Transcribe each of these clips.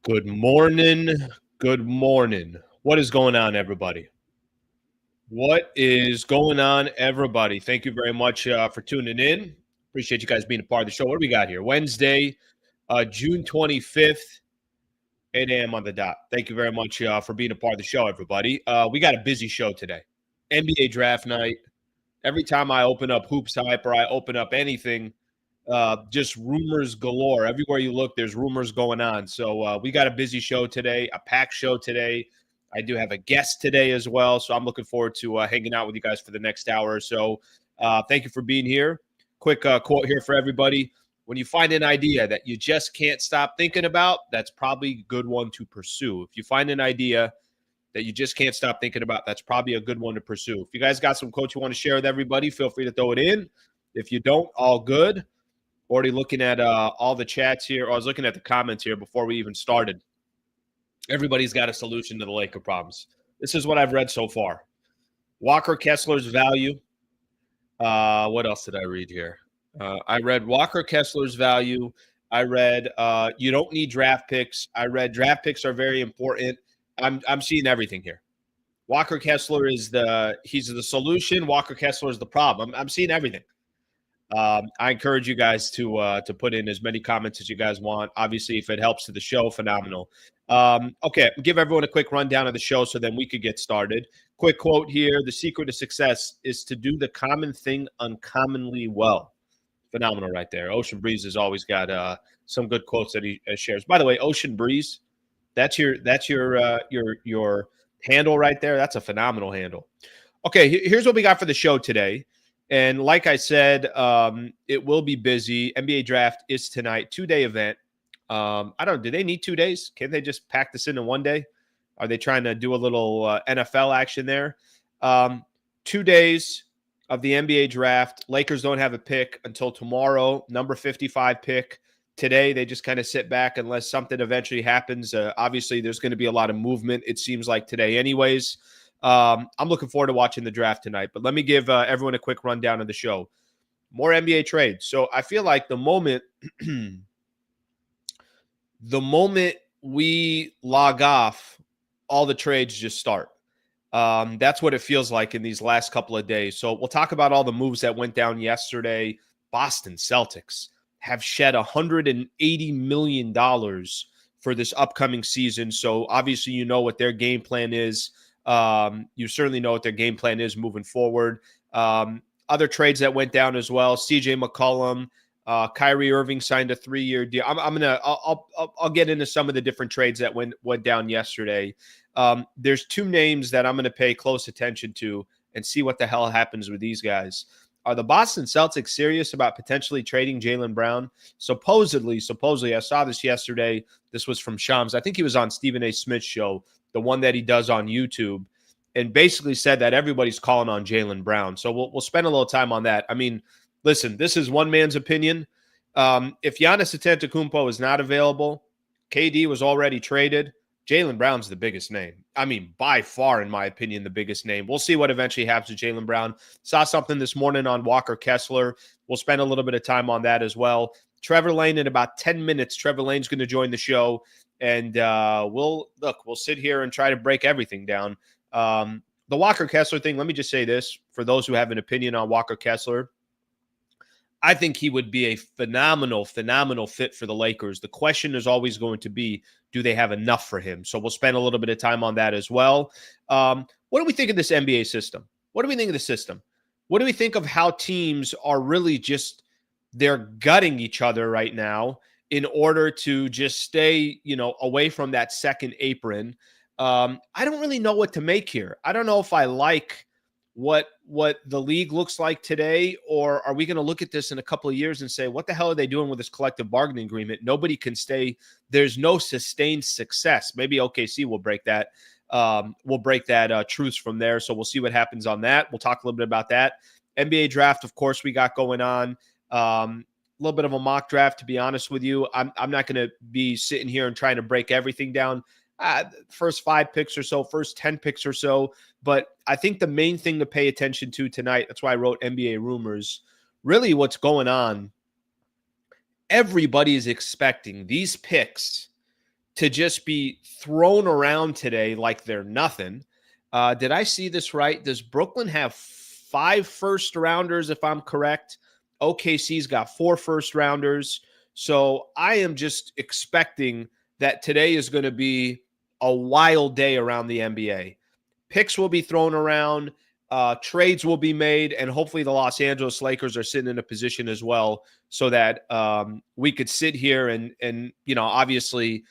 Good morning. Good morning. What is going on, everybody? What is going on, everybody? Thank you very much for tuning in. Appreciate you guys being a part of the show. What do we got here? Wednesday, June 25th, 8 a.m. on the dot. Thank you very much for being a part of the show, everybody. We got a busy show today. NBA draft night. Every time I open up Hoops Hype or I open up anything, just rumors galore. Everywhere you look, there's rumors going on. So we got a busy show today, a packed show today. I do have a guest today as well. So I'm looking forward to hanging out with you guys for the next hour or so. Thank you for being here. Quick quote here for everybody. When you find an idea that you just can't stop thinking about, that's probably a good one to pursue. If you find an idea that you just can't stop thinking about, that's probably a good one to pursue. If you guys got some quotes you want to share with everybody, feel free to throw it in. If you don't, all good. Already looking at all the chats here. I was looking at the comments here before we even started. Everybody's got a solution to the Laker problems. This is what I've read so far. Walker Kessler's value. What else did I read here? I read Walker Kessler's value. I read you don't need draft picks. I read draft picks are very important. I'm seeing everything here. Walker Kessler he's the solution. Walker Kessler is the problem. I'm seeing everything. I encourage you guys to put in as many comments as you guys want. Obviously, if it helps to the show, phenomenal. Okay, give everyone a quick rundown of the show so then we could get started. Quick quote here. The secret to success is to do the common thing uncommonly well. Phenomenal right there. Ocean Breeze has always got some good quotes that he shares. By the way, Ocean Breeze, that's your handle right there. That's a phenomenal handle. Okay, here's what we got for the show today. And like I said, it will be busy. NBA draft is tonight, 2-day event. I don't know. Do they need 2 days? Can't they just pack this into one day? Are they trying to do a little NFL action there? 2 days of the NBA draft. Lakers don't have a pick until tomorrow, number 55 pick. Today, they just kind of sit back unless something eventually happens. Obviously, there's going to be a lot of movement, it seems like today anyways. I'm looking forward to watching the draft tonight, but let me give everyone a quick rundown of the show. More NBA trades. So I feel like the moment we log off, all the trades just start. That's what it feels like in these last couple of days. So we'll talk about all the moves that went down yesterday. Boston Celtics have shed $180 million for this upcoming season. So obviously you know what their game plan is. You certainly know what their game plan is moving forward. Other trades that went down as well. CJ McCollum, Kyrie Irving signed a 3-year deal. I'll get into some of the different trades that went down yesterday. There's 2 names that I'm going to pay close attention to and see what the hell happens with these guys. Are the Boston Celtics serious about potentially trading Jaylen Brown? Supposedly, I saw this yesterday. This was from Shams. I think he was on Stephen A. Smith's show, the one that he does on YouTube, and basically said that everybody's calling on Jaylen Brown. So we'll spend a little time on that. I mean, listen, this is one man's opinion. If Giannis Antetokounmpo is not available, KD was already traded, Jaylen Brown's the biggest name. I mean, by far, in my opinion, the biggest name. We'll see what eventually happens to Jaylen Brown. Saw something this morning on Walker Kessler. We'll spend a little bit of time on that as well. Trevor Lane in about 10 minutes. Trevor Lane's going to join the show. And we'll sit here and try to break everything down. The Walker Kessler thing, let me just say this for those who have an opinion on Walker Kessler. I think he would be a phenomenal fit for the Lakers. The question is always going to be, do they have enough for him? So we'll spend a little bit of time on that as well. What do we think of this NBA system? What do we think of the system? What do we think of how teams are really just, they're gutting each other right now in order to just stay, away from that second apron? I don't really know what to make here. I don't know if I like what the league looks like today, or are we going to look at this in a couple of years and say, what the hell are they doing with this collective bargaining agreement? Nobody can stay. There's no sustained success. Maybe OKC will break that. Truce from there. So we'll see what happens on that. We'll talk a little bit about that. NBA draft, of course, we got going on. A little bit of a mock draft, to be honest with you. I'm not going to be sitting here and trying to break everything down. First 5 picks or so, first 10 picks or so. But I think the main thing to pay attention to tonight, that's why I wrote NBA rumors, really what's going on, everybody is expecting these picks to just be thrown around today like they're nothing. Did I see this right? Does Brooklyn have 5 first rounders, if I'm correct? OKC's got 4 first rounders. So I am just expecting that today is going to be a wild day around the NBA. Picks will be thrown around, trades will be made, and hopefully the Los Angeles Lakers are sitting in a position as well so that we could sit here and obviously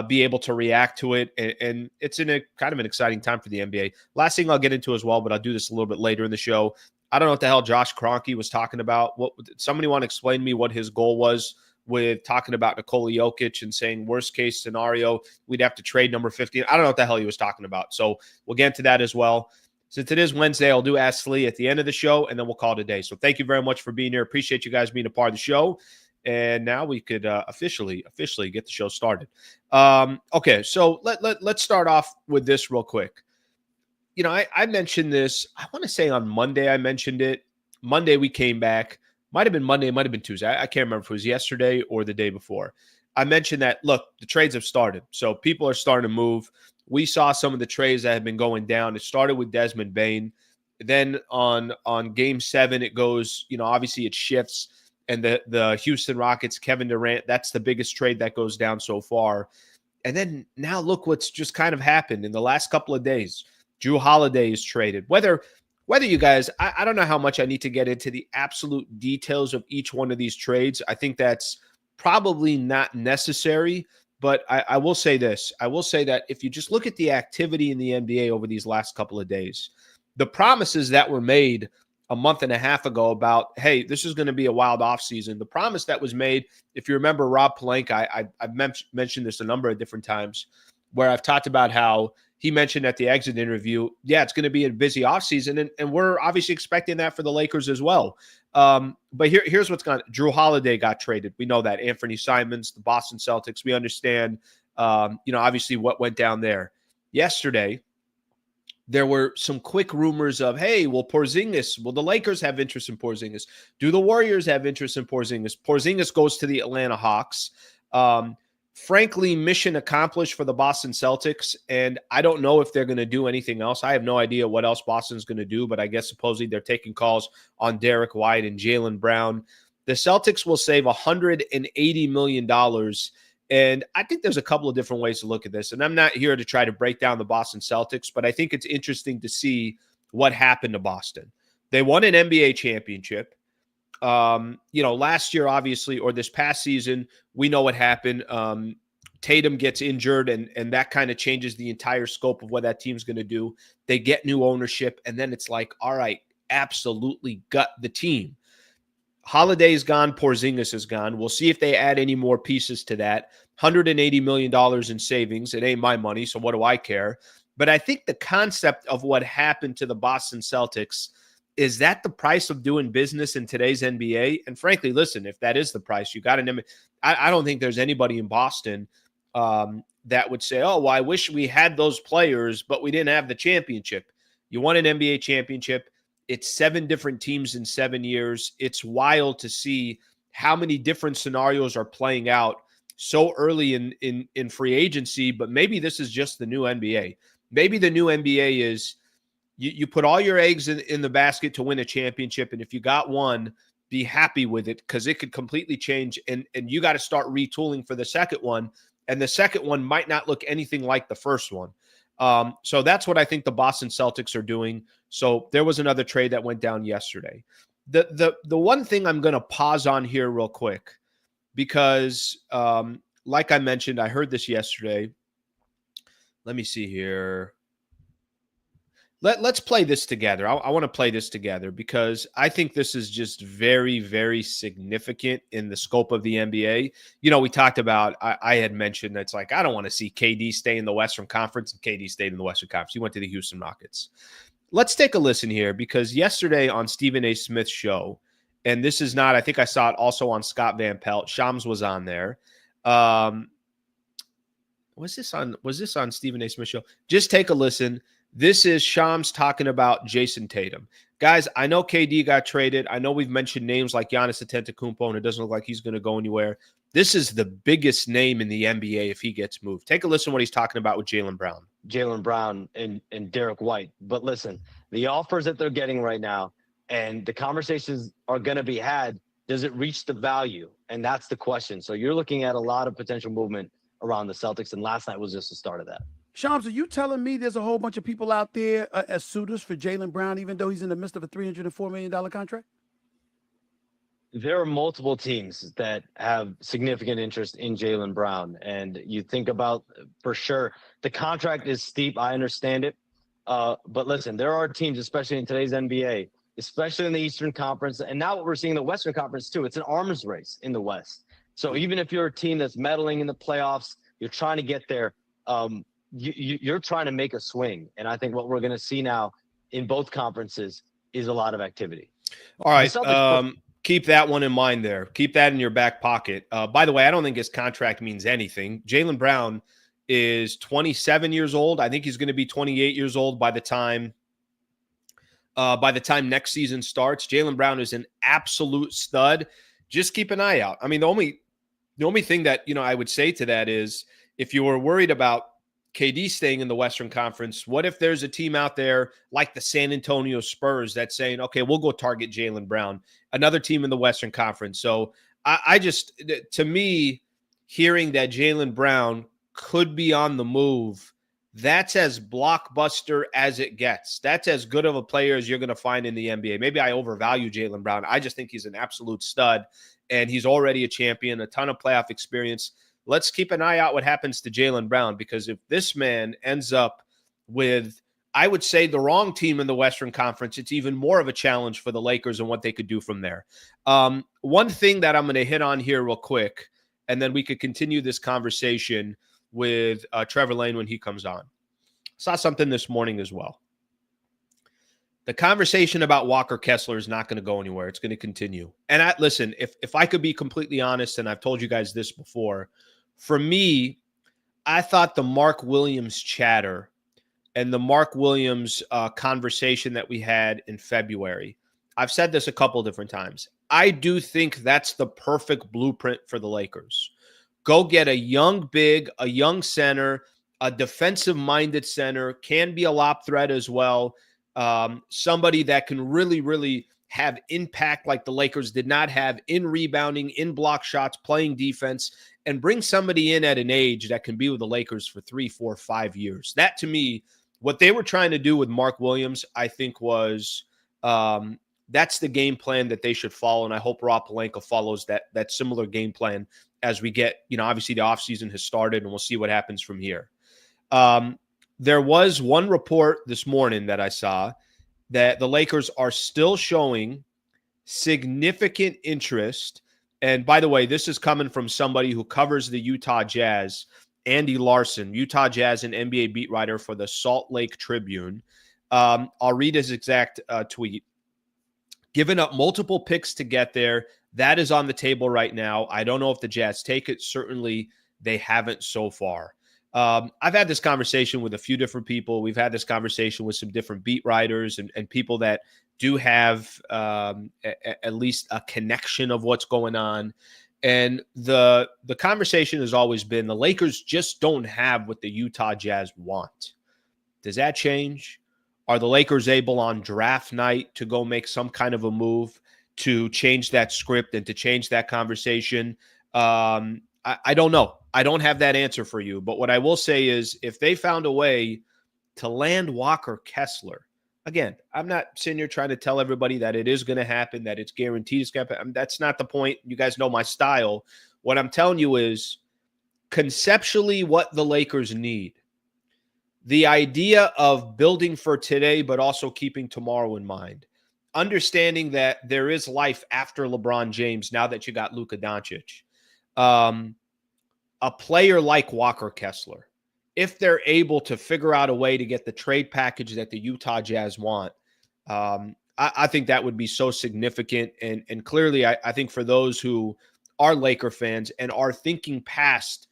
be able to react to it. And it's in a kind of an exciting time for the NBA. Last thing I'll get into as well, but I'll do this a little bit later in the show. I don't know what the hell Josh Kroenke was talking about. What somebody want to explain to me what his goal was with talking about Nikola Jokic and saying worst case scenario, we'd have to trade number 15. I don't know what the hell he was talking about. So we'll get into that as well. Since it is Wednesday, I'll do Ask Slee at the end of the show, and then we'll call it a day. So thank you very much for being here. Appreciate you guys being a part of the show. And now we could officially get the show started. Okay, so let's start off with this real quick. I mentioned this, I want to say on Monday I mentioned it. Monday we came back. Might have been Monday, might have been Tuesday. I can't remember if it was yesterday or the day before. I mentioned that, look, the trades have started. So people are starting to move. We saw some of the trades that have been going down. It started with Desmond Bane. Then on Game 7, it goes, obviously it shifts. And the Houston Rockets, Kevin Durant, that's the biggest trade that goes down so far. And then now look what's just kind of happened in the last couple of days. Drew Holiday is traded. Whether you guys, I don't know how much I need to get into the absolute details of each one of these trades. I think that's probably not necessary. But I will say this. I will say that if you just look at the activity in the NBA over these last couple of days, the promises that were made a month and a half ago about, hey, this is going to be a wild offseason. The promise that was made, if you remember Rob Pelinka, I've mentioned this a number of different times, where I've talked about how he mentioned at the exit interview, yeah, it's going to be a busy offseason, and we're obviously expecting that for the Lakers as well. But here's what's gone. Drew Holiday got traded. We know that. Anthony Simons, the Boston Celtics. We understand, obviously what went down there. Yesterday, there were some quick rumors of, hey, will the Lakers have interest in Porzingis? Do the Warriors have interest in Porzingis? Porzingis goes to the Atlanta Hawks. Frankly, mission accomplished for the Boston Celtics, and I don't know if they're going to do anything else. I have no idea what else Boston's going to do, but I guess supposedly they're taking calls on Derek White and Jaylen Brown. The Celtics will save $180 million, and I think there's a couple of different ways to look at this, and I'm not here to try to break down the Boston Celtics, but I think it's interesting to see what happened to Boston. They won an NBA championship. Last year, obviously, or this past season, we know what happened. Tatum gets injured, and that kind of changes the entire scope of what that team's going to do. They get new ownership, and then it's like, all right, absolutely gut the team. Holiday's gone. Porzingis is gone. We'll see if they add any more pieces to that. $180 million in savings. It ain't my money, so what do I care? But I think the concept of what happened to the Boston Celtics, is that the price of doing business in today's NBA? And frankly, listen, if that is the price, you got an I don't think there's anybody in Boston that would say, oh, well, I wish we had those players, but we didn't have the championship. You won an NBA championship. It's 7 different teams in 7 years. It's wild to see how many different scenarios are playing out so early in free agency, but maybe this is just the new NBA. Maybe the new NBA is, you put all your eggs in the basket to win a championship, and if you got one, be happy with it, because it could completely change, and you got to start retooling for the second one, and the second one might not look anything like the first one. So that's what I think the Boston Celtics are doing. So there was another trade that went down yesterday. The one thing I'm going to pause on here real quick, because like I mentioned, I heard this yesterday. Let me see here. Let's play this together. I want to play this together because I think this is just very, very significant in the scope of the NBA. We talked about, I had mentioned that it's like, I don't want to see KD stay in the Western Conference, and KD stayed in the Western Conference. He went to the Houston Rockets. Let's take a listen here, because yesterday on Stephen A. Smith's show, and this is not, I think I saw it also on Scott Van Pelt, Shams was on there. Was this on Stephen A. Smith's show? Just take a listen. This is Shams talking about Jason Tatum. Guys, I know KD got traded. I know we've mentioned names like Giannis Antetokounmpo, and it doesn't look like he's going to go anywhere. This is the biggest name in the NBA if he gets moved. Take a listen to what he's talking about with Jaylen Brown. Jaylen Brown and Derek White. But listen, the offers that they're getting right now and the conversations are going to be had, does it reach the value? And that's the question. So you're looking at a lot of potential movement around the Celtics, and last night was just the start of that. Shams, are you telling me there's a whole bunch of people out there as suitors for Jaylen Brown, even though he's in the midst of a $304 million contract? There are multiple teams that have significant interest in Jaylen Brown. And you think about, for sure, the contract is steep. I understand it. But listen, there are teams, especially in today's NBA, especially in the Eastern Conference, and now what we're seeing in the Western Conference too, it's an arms race in the West. So even if you're a team that's meddling in the playoffs, you're trying to get there, you're trying to make a swing. And I think what we're going to see now in both conferences is a lot of activity. All right. Keep that one in mind there. Keep that in your back pocket. By the way, I don't think his contract means anything. Jaylen Brown is 27 years old. I think he's going to be 28 years old by the time next season starts. Jaylen Brown is an absolute stud. Just keep an eye out. I mean, the only thing that, I would say to that is if you were worried about KD staying in the Western Conference, what if there's a team out there like the San Antonio Spurs that's saying, okay, we'll go target Jaylen Brown, another team in the Western Conference. So I just, to me, hearing that Jaylen Brown could be on the move, that's as blockbuster as it gets. That's as good of a player as you're going to find in the NBA. Maybe I overvalue Jaylen Brown. I just think he's an absolute stud, and he's already a champion, a ton of playoff experience. Let's keep an eye out what happens to Jaylen Brown, because if this man ends up with, I would say, the wrong team in the Western Conference, it's even more of a challenge for the Lakers and what they could do from there. One thing that I'm going to hit on here real quick, and then we could continue this conversation with Trevor Lane when he comes on. Saw something this morning as well. The conversation about Walker Kessler is not going to go anywhere. It's going to continue. And listen, if I could be completely honest, and I've told you guys this before, for me, I thought the Mark Williams chatter and the Mark Williams conversation that we had in February, I've said this a couple different times. I do think that's the perfect blueprint for the Lakers. Go get a young big, a young center, a defensive-minded center, can be a lob threat as well. Somebody that can really, really have impact like the Lakers did not have in rebounding, in block shots, playing defense, and bring somebody in at an age that can be with the Lakers for 3, 4, 5 years. That, to me, what they were trying to do with Mark Williams, I think was that's the game plan that they should follow, and I hope Rob Pelinka follows that similar game plan as we get, obviously the offseason has started, and we'll see what happens from here. There was one report this morning that I saw that the Lakers are still showing significant interest. And by the way, this is coming from somebody who covers the Utah Jazz, Andy Larson, Utah Jazz and NBA beat writer for the Salt Lake Tribune. I'll read his exact tweet. Given up multiple picks to get there, that is on the table right now. I don't know if the Jazz take it. Certainly, they haven't so far. I've had this conversation with a few different people. We've had this conversation with some different beat writers and people that do have at least a connection of what's going on. And the conversation has always been the Lakers just don't have what the Utah Jazz want. Does that change? Are the Lakers able on draft night to go make some kind of a move to change that script and to change that conversation? I don't know. I don't have that answer for you. But what I will say is if they found a way to land Walker Kessler, again, I'm not sitting here trying to tell everybody that it is going to happen, that it's guaranteed it's going to happen. That's not the point. You guys know my style. What I'm telling you is conceptually what the Lakers need. The idea of building for today, but also keeping tomorrow in mind. Understanding that there is life after LeBron James now that you got Luka Doncic. A player like Walker Kessler, if they're able to figure out a way to get the trade package that the Utah Jazz want, I think that would be so significant. And clearly, I think for those who are Laker fans and are thinking past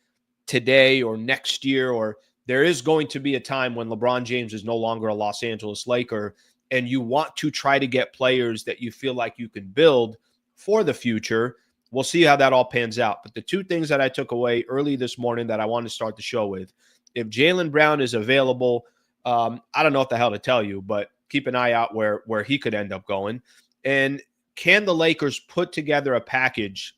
today or next year, or there is going to be a time when LeBron James is no longer a Los Angeles Laker, and you want to try to get players that you feel like you can build for the future, we'll see how that all pans out. But the two things that I took away early this morning that I want to start the show with, if Jaylen Brown is available, I don't know what the hell to tell you, but keep an eye out where he could end up going. And can the Lakers put together a package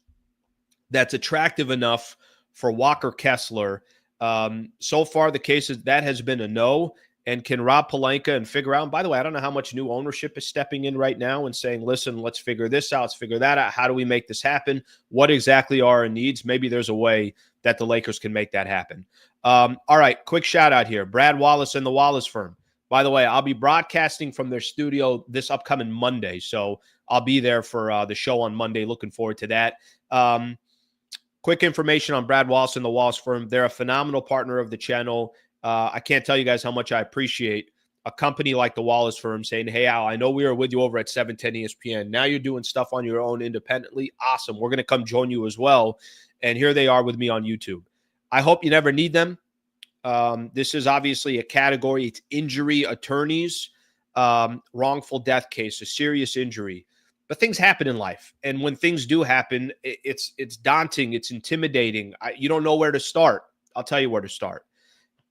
that's attractive enough for Walker Kessler? So far, the case is that has been a no. And can Rob Pelinka and figure out, and by the way, I don't know how much new ownership is stepping in right now and saying, listen, let's figure this out. Let's figure that out. How do we make this happen? What exactly are our needs? Maybe there's a way that the Lakers can make that happen. All right, quick shout out here. Brad Wallace and the Wallace firm. By the way, I'll be broadcasting from their studio this upcoming Monday. So I'll be there for the show on Monday. Looking forward to that. Quick information on Brad Wallace and the Wallace firm. They're a phenomenal partner of the channel. I can't tell you guys how much I appreciate a company like the Wallace firm saying, hey, Al, I know we were with you over at 710 ESPN. Now you're doing stuff on your own independently. Awesome. We're going to come join you as well. And here they are with me on YouTube. I hope you never need them. This is obviously a category. It's injury attorneys, wrongful death case, a serious injury. But things happen in life. And when things do happen, it's daunting. It's intimidating. You don't know where to start. I'll tell you where to start.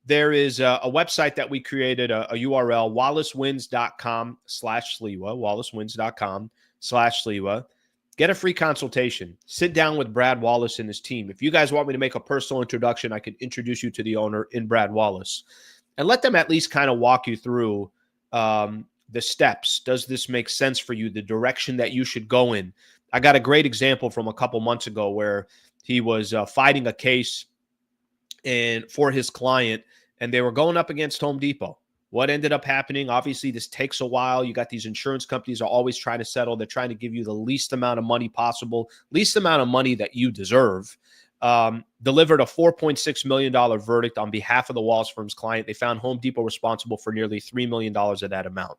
There is a website that we created, a URL, wallacewins.com/Sliwa, wallacewins.com/Sliwa. Get a free consultation. Sit down with Brad Wallace and his team. If you guys want me to make a personal introduction, I can introduce you to the owner in Brad Wallace. And let them at least kind of walk you through the steps. Does this make sense for you? The direction that you should go in. I got a great example from a couple months ago where he was fighting a case and for his client, and they were going up against Home Depot. What ended up happening? Obviously, this takes a while. You got these insurance companies are always trying to settle. They're trying to give you the least amount of money possible, least amount of money that you deserve. Delivered a $4.6 million verdict on behalf of the Wallace firm's client. They found Home Depot responsible for nearly $3 million of that amount.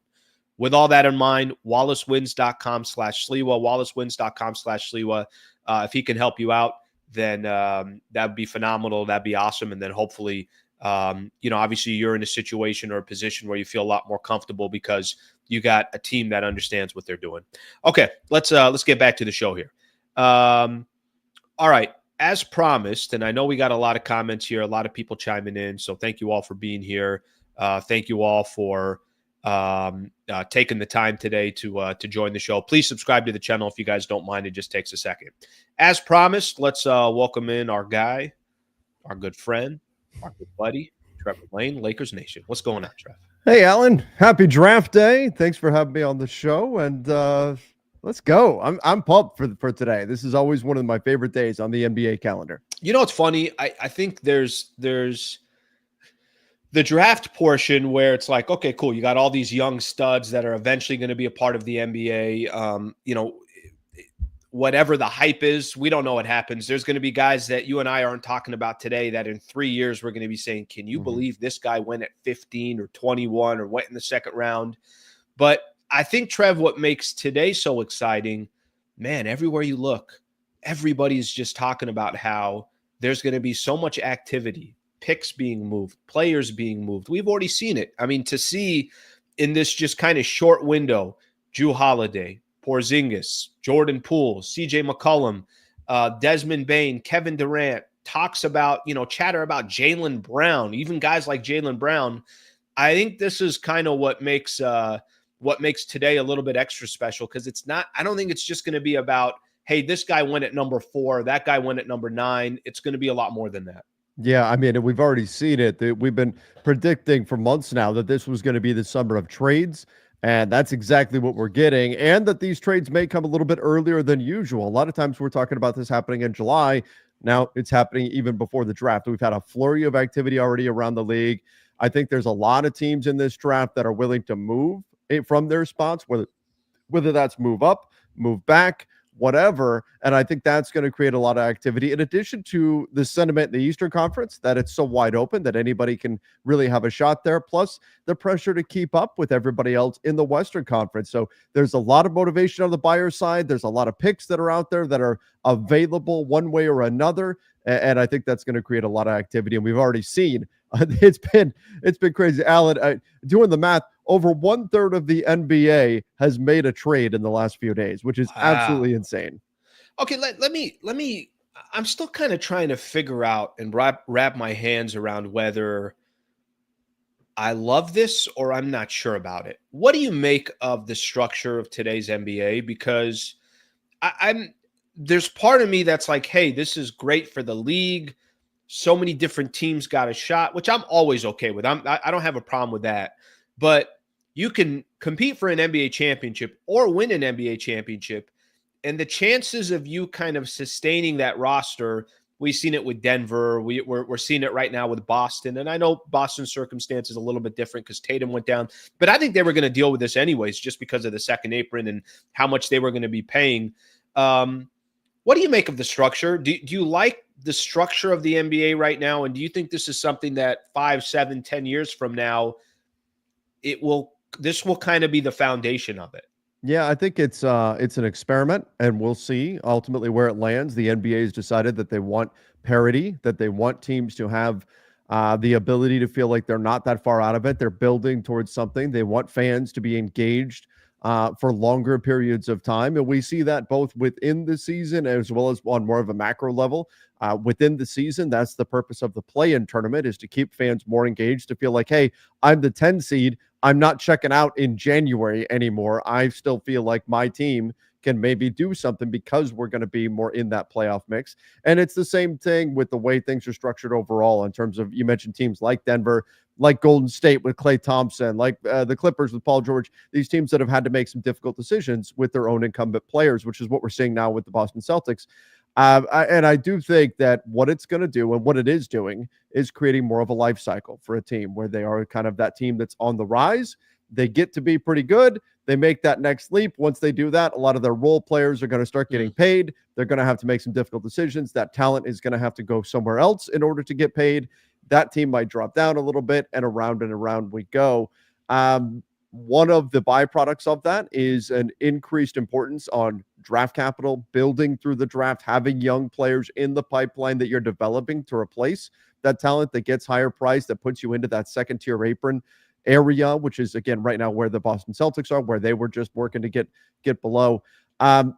With all that in mind, wallacewins.com/Sliwa, wallacewins.com/Sliwa. If he can help you out, then that'd be phenomenal. That'd be awesome. And then hopefully, obviously you're in a situation or a position where you feel a lot more comfortable because you got a team that understands what they're doing. Okay, let's get back to the show here. All right, as promised, and I know we got a lot of comments here, a lot of people chiming in. So thank you all for being here. Thank you all for taking the time today to join the show. Please subscribe to the channel if you guys don't mind. It just takes a second. As promised, let's welcome in our guy, our good friend, our good buddy, Trevor Lane, Lakers Nation. What's going on, Trev? Hey, Alan. Happy draft day. Thanks for having me on the show. And let's go. I'm pumped for today. This is always one of my favorite days on the NBA calendar. You know, it's funny. I think there's the draft portion where it's like, okay, cool. You got all these young studs that are eventually going to be a part of the NBA. Whatever the hype is, we don't know what happens. There's going to be guys that you and I aren't talking about today that in 3 years we're going to be saying, can you believe this guy went at 15 or 21 or went in the second round? But I think, Trev, what makes today so exciting, man, everywhere you look, everybody's just talking about how there's going to be so much activity, picks being moved, players being moved. We've already seen it. I mean, to see in this just kind of short window, Jrue Holiday, Porzingis, Jordan Poole, CJ McCollum, Desmond Bane, Kevin Durant, talks about, chatter about Jaylen Brown, even guys like Jaylen Brown. I think this is kind of what makes today a little bit extra special, because I don't think it's just going to be about, hey, this guy went at number 4, that guy went at number 9. It's going to be a lot more than that. Yeah, I mean, we've already seen it. We've been predicting for months now that this was going to be the summer of trades. And that's exactly what we're getting. And that these trades may come a little bit earlier than usual. A lot of times we're talking about this happening in July. Now it's happening even before the draft. We've had a flurry of activity already around the league. I think there's a lot of teams in this draft that are willing to move from their spots, whether that's move up, move back, whatever. And I think that's going to create a lot of activity, in addition to the sentiment in the Eastern Conference that it's so wide open that anybody can really have a shot there, plus the pressure to keep up with everybody else in the Western Conference. So there's a lot of motivation on the buyer side. There's a lot of picks that are out there that are available one way or another. And I think that's going to create a lot of activity. And we've already seen it's been crazy. Alan, doing the math, over 1/3 of the NBA has made a trade in the last few days, which is absolutely insane. Okay, let me. I'm still kind of trying to figure out and wrap my hands around whether I love this or I'm not sure about it. What do you make of the structure of today's NBA? Because I'm there's part of me that's like, hey, this is great for the league. So many different teams got a shot, which I'm always okay with. I don't have a problem with that. But you can compete for an NBA championship or win an NBA championship, and the chances of you kind of sustaining that roster, we've seen it with Denver. We're seeing it right now with Boston. And I know Boston's circumstance is a little bit different because Tatum went down, but I think they were going to deal with this anyways, just because of the second apron and how much they were going to be paying. What do you make of the structure? Do you like the structure of the NBA right now? And do you think this is something that 5, 7, 10 years from now, this will kind of be the foundation of it? Yeah, I think it's an experiment, and we'll see ultimately where it lands. The NBA has decided that they want parity, that they want teams to have the ability to feel like they're not that far out of it. They're building towards something. They want fans to be engaged for longer periods of time, and we see that both within the season as well as on more of a macro level. Within the season, that's the purpose of the play-in tournament, is to keep fans more engaged, to feel like, hey, I'm the 10 seed. I'm not checking out in January anymore. I still feel like my team can maybe do something because we're going to be more in that playoff mix. And it's the same thing with the way things are structured overall in terms of, you mentioned teams like Denver, like Golden State with Klay Thompson, like the Clippers with Paul George, these teams that have had to make some difficult decisions with their own incumbent players, which is what we're seeing now with the Boston Celtics. And I do think that what it's going to do and what it is doing is creating more of a life cycle for a team where they are kind of that team that's on the rise. They get to be pretty good. They make that next leap. Once they do that, a lot of their role players are going to start getting paid. They're going to have to make some difficult decisions. That talent is going to have to go somewhere else in order to get paid. That team might drop down a little bit, and around we go. One of the byproducts of that is an increased importance on draft capital, building through the draft, having young players in the pipeline that you're developing to replace that talent that gets higher price, that puts you into that second tier apron area, which is, again, right now where the Boston Celtics are, where they were just working to get below.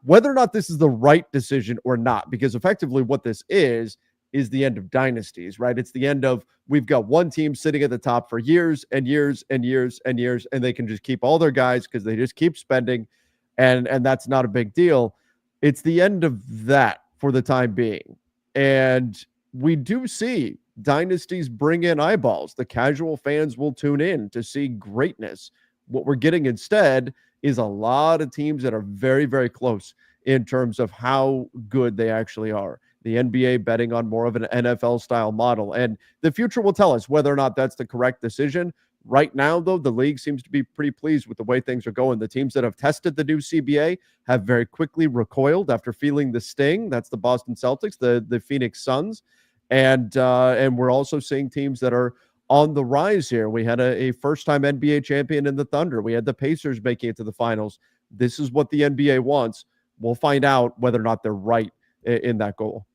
Whether or not this is the right decision or not, because effectively what this is the end of dynasties, right? It's the end of, we've got one team sitting at the top for years and years and years and years, and they can just keep all their guys because they just keep spending, and that's not a big deal. It's the end of that for the time being. And we do see dynasties bring in eyeballs. The casual fans will tune in to see greatness. What we're getting instead is a lot of teams that are very, very close in terms of how good they actually are. The NBA betting on more of an NFL style model. And the future will tell us whether or not that's the correct decision. Right now, though, the league seems to be pretty pleased with the way things are going. The teams that have tested the new CBA have very quickly recoiled after feeling the sting. That's the Boston Celtics, the Phoenix Suns. And we're also seeing teams that are on the rise here. We had a first-time NBA champion in the Thunder. We had the Pacers making it to the finals. This is what the NBA wants. We'll find out whether or not they're right in that goal.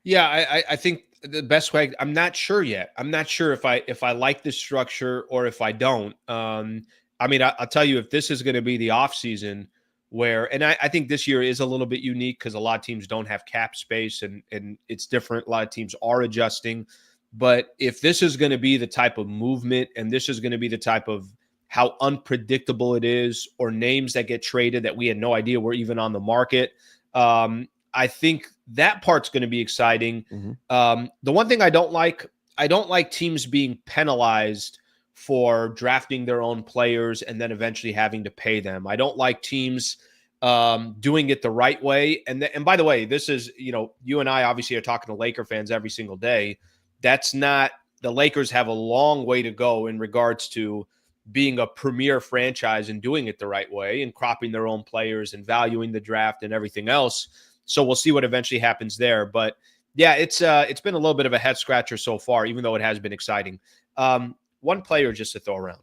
Yeah, I think the best way, I'm not sure yet. I'm not sure if I like this structure or if I don't. I mean, I'll tell you, if this is going to be the offseason where, and I think this year is a little bit unique because a lot of teams don't have cap space and it's different. A lot of teams are adjusting. But if this is going to be the type of movement and this is going to be the type of how unpredictable it is, or names that get traded that we had no idea were even on the market, I think that part's going to be exciting. The one thing I don't like teams being penalized for drafting their own players and then eventually having to pay them. I don't like teams doing it the right way. And by the way, this is, you and I obviously are talking to Laker fans every single day. That's not, the Lakers have a long way to go in regards to being a premier franchise and doing it the right way and cropping their own players and valuing the draft and everything else. So we'll see what eventually happens there. But yeah, it's been a little bit of a head scratcher so far, even though it has been exciting. One player just to throw around.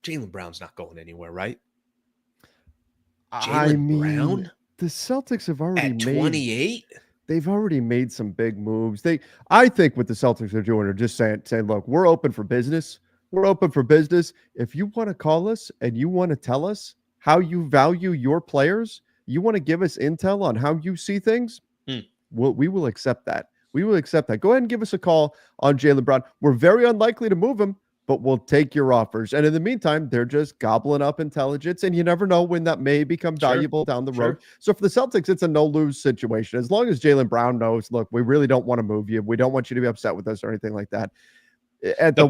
Jaylen Brown's not going anywhere, right? Jaylen Brown? The Celtics have already at 28? They've already made some big moves. I think what the Celtics are doing are just saying, look, we're open for business. We're open for business. If you want to call us and you want to tell us how you value your players, You want to give us intel on how you see things? We will accept that. We will accept that. Go ahead and give us a call on Jaylen Brown. We're very unlikely to move him, but we'll take your offers. And in the meantime, they're just gobbling up intelligence, and you never know when that may become valuable down the road. So for the Celtics, it's a no-lose situation. As long as Jaylen Brown knows, look, we really don't want to move you. We don't want you to be upset with us or anything like that. The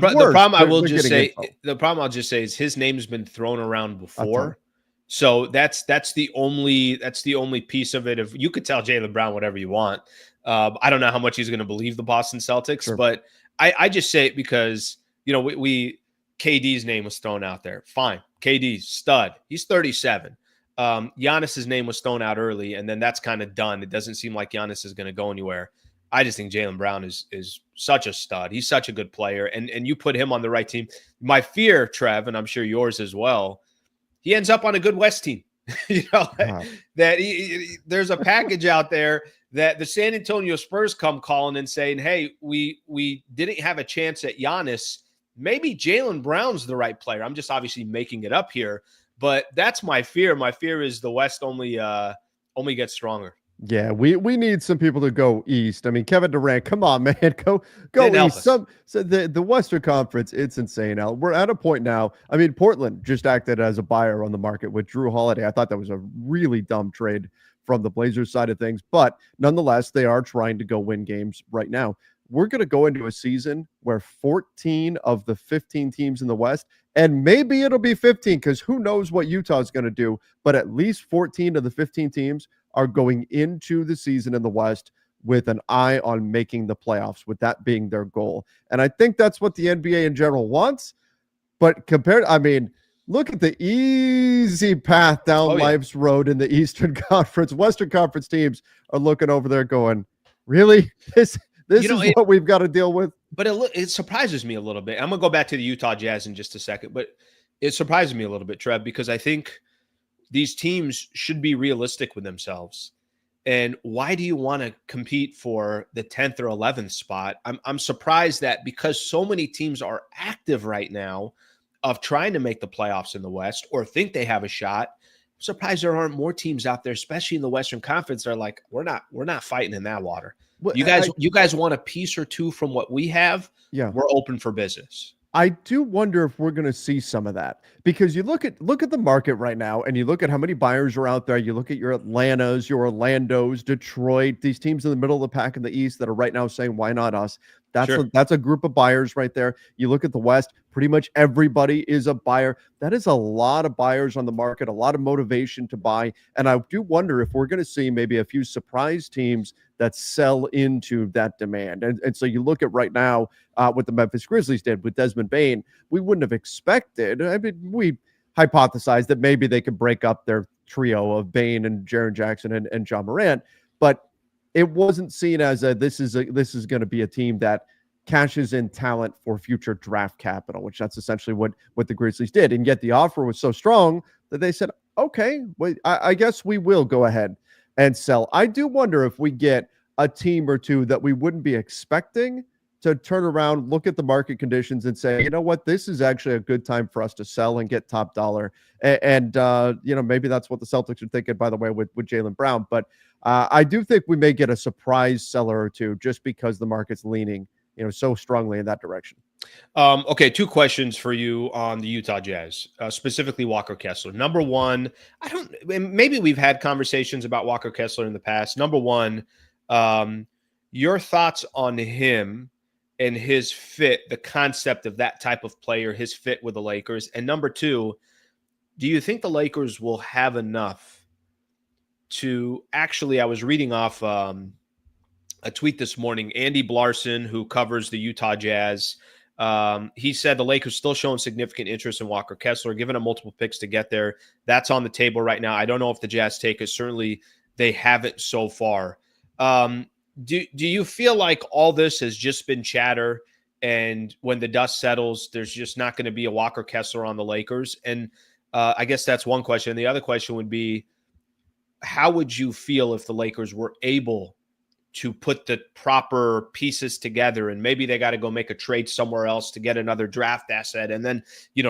problem I'll just say is his name's been thrown around before. So that's the only piece of it. If you could tell Jaylen Brown whatever you want, I don't know how much he's going to believe the Boston Celtics, but I just say it because we KD's name was thrown out there. Fine, KD's stud. He's 37. Giannis's name was thrown out early, and then that's kind of done. It doesn't seem like Giannis is going to go anywhere. I just think Jaylen Brown is such a stud. He's such a good player, and you put him on the right team. My fear, Trev, and I'm sure yours as well, he ends up on a good West team. There's a package out there that the San Antonio Spurs come calling and saying, hey, we didn't have a chance at Giannis. Maybe Jaylen Brown's the right player. I'm just obviously making it up here, but that's my fear. My fear is the West only gets stronger. Yeah, we need some people to go east. I mean, Kevin Durant, come on, man, go east. So the Western Conference, it's insane. Al, we're at a point now. I mean, Portland just acted as a buyer on the market with Drew Holiday. I thought that was a really dumb trade from the Blazers side of things, but nonetheless, they are trying to go win games right now. We're going to go into a season where 14 of the 15 teams in the West, and maybe it'll be 15 because who knows what Utah is going to do, but at least 14 of the 15 teams are going into the season in the West with an eye on making the playoffs, with that being their goal. And I think that's what the NBA in general wants. But look at the easy path down life's road in the Eastern Conference. Western Conference teams are looking over there going, really? This is what we've got to deal with? But it surprises me a little bit. I'm going to go back to the Utah Jazz in just a second, but it surprises me a little bit, Trev, because I think these teams should be realistic with themselves. And why do you want to compete for the 10th or 11th spot? I'm surprised that because so many teams are active right now of trying to make the playoffs in the West or think they have a shot. I'm surprised there aren't more teams out there, especially in the Western Conference, that are like, we're not fighting in that water. Well, you guys want a piece or two from what we have? Yeah, we're open for business. I do wonder if we're going to see some of that, because you look at the market right now and you look at how many buyers are out there. You look at your Atlantas, your Orlandos, Detroit, these teams in the middle of the pack in the East that are right now saying, why not us? That's a group of buyers right there. You look at the West, pretty much everybody is a buyer. That is a lot of buyers on the market, a lot of motivation to buy. And I do wonder if we're going to see maybe a few surprise teams that sell into that demand. And so you look at right now what the Memphis Grizzlies did with Desmond Bane. We wouldn't have expected. I mean, we hypothesized that maybe they could break up their trio of Bane and Jaren Jackson and John Morant, but it wasn't seen as this is going to be a team that cashes in talent for future draft capital, which that's essentially what the Grizzlies did. And yet the offer was so strong that they said, okay, well, I guess we will go ahead and sell. I do wonder if we get a team or two that we wouldn't be expecting to turn around, look at the market conditions and say, you know what, this is actually a good time for us to sell and get top dollar. And maybe that's what the Celtics are thinking, by the way, with Jaylen Brown. But I do think we may get a surprise seller or two just because the market's leaning, so strongly in that direction. Okay, two questions for you on the Utah Jazz, specifically Walker Kessler. Number one, maybe we've had conversations about Walker Kessler in the past. Number one, your thoughts on him and his fit, the concept of that type of player, his fit with the Lakers. And number two, do you think the Lakers will have enough to actually, I was reading off a tweet this morning, Andy Blarson, who covers the Utah Jazz, he said the Lakers still showing significant interest in Walker Kessler, giving him multiple picks to get there. That's on the table right now. I don't know if the Jazz take it. Certainly they haven't so far. Do you feel like all this has just been chatter, and when the dust settles, there's just not going to be a Walker Kessler on the Lakers? And I guess that's one question. And the other question would be, how would you feel if the Lakers were able to put the proper pieces together, and maybe they got to go make a trade somewhere else to get another draft asset and then,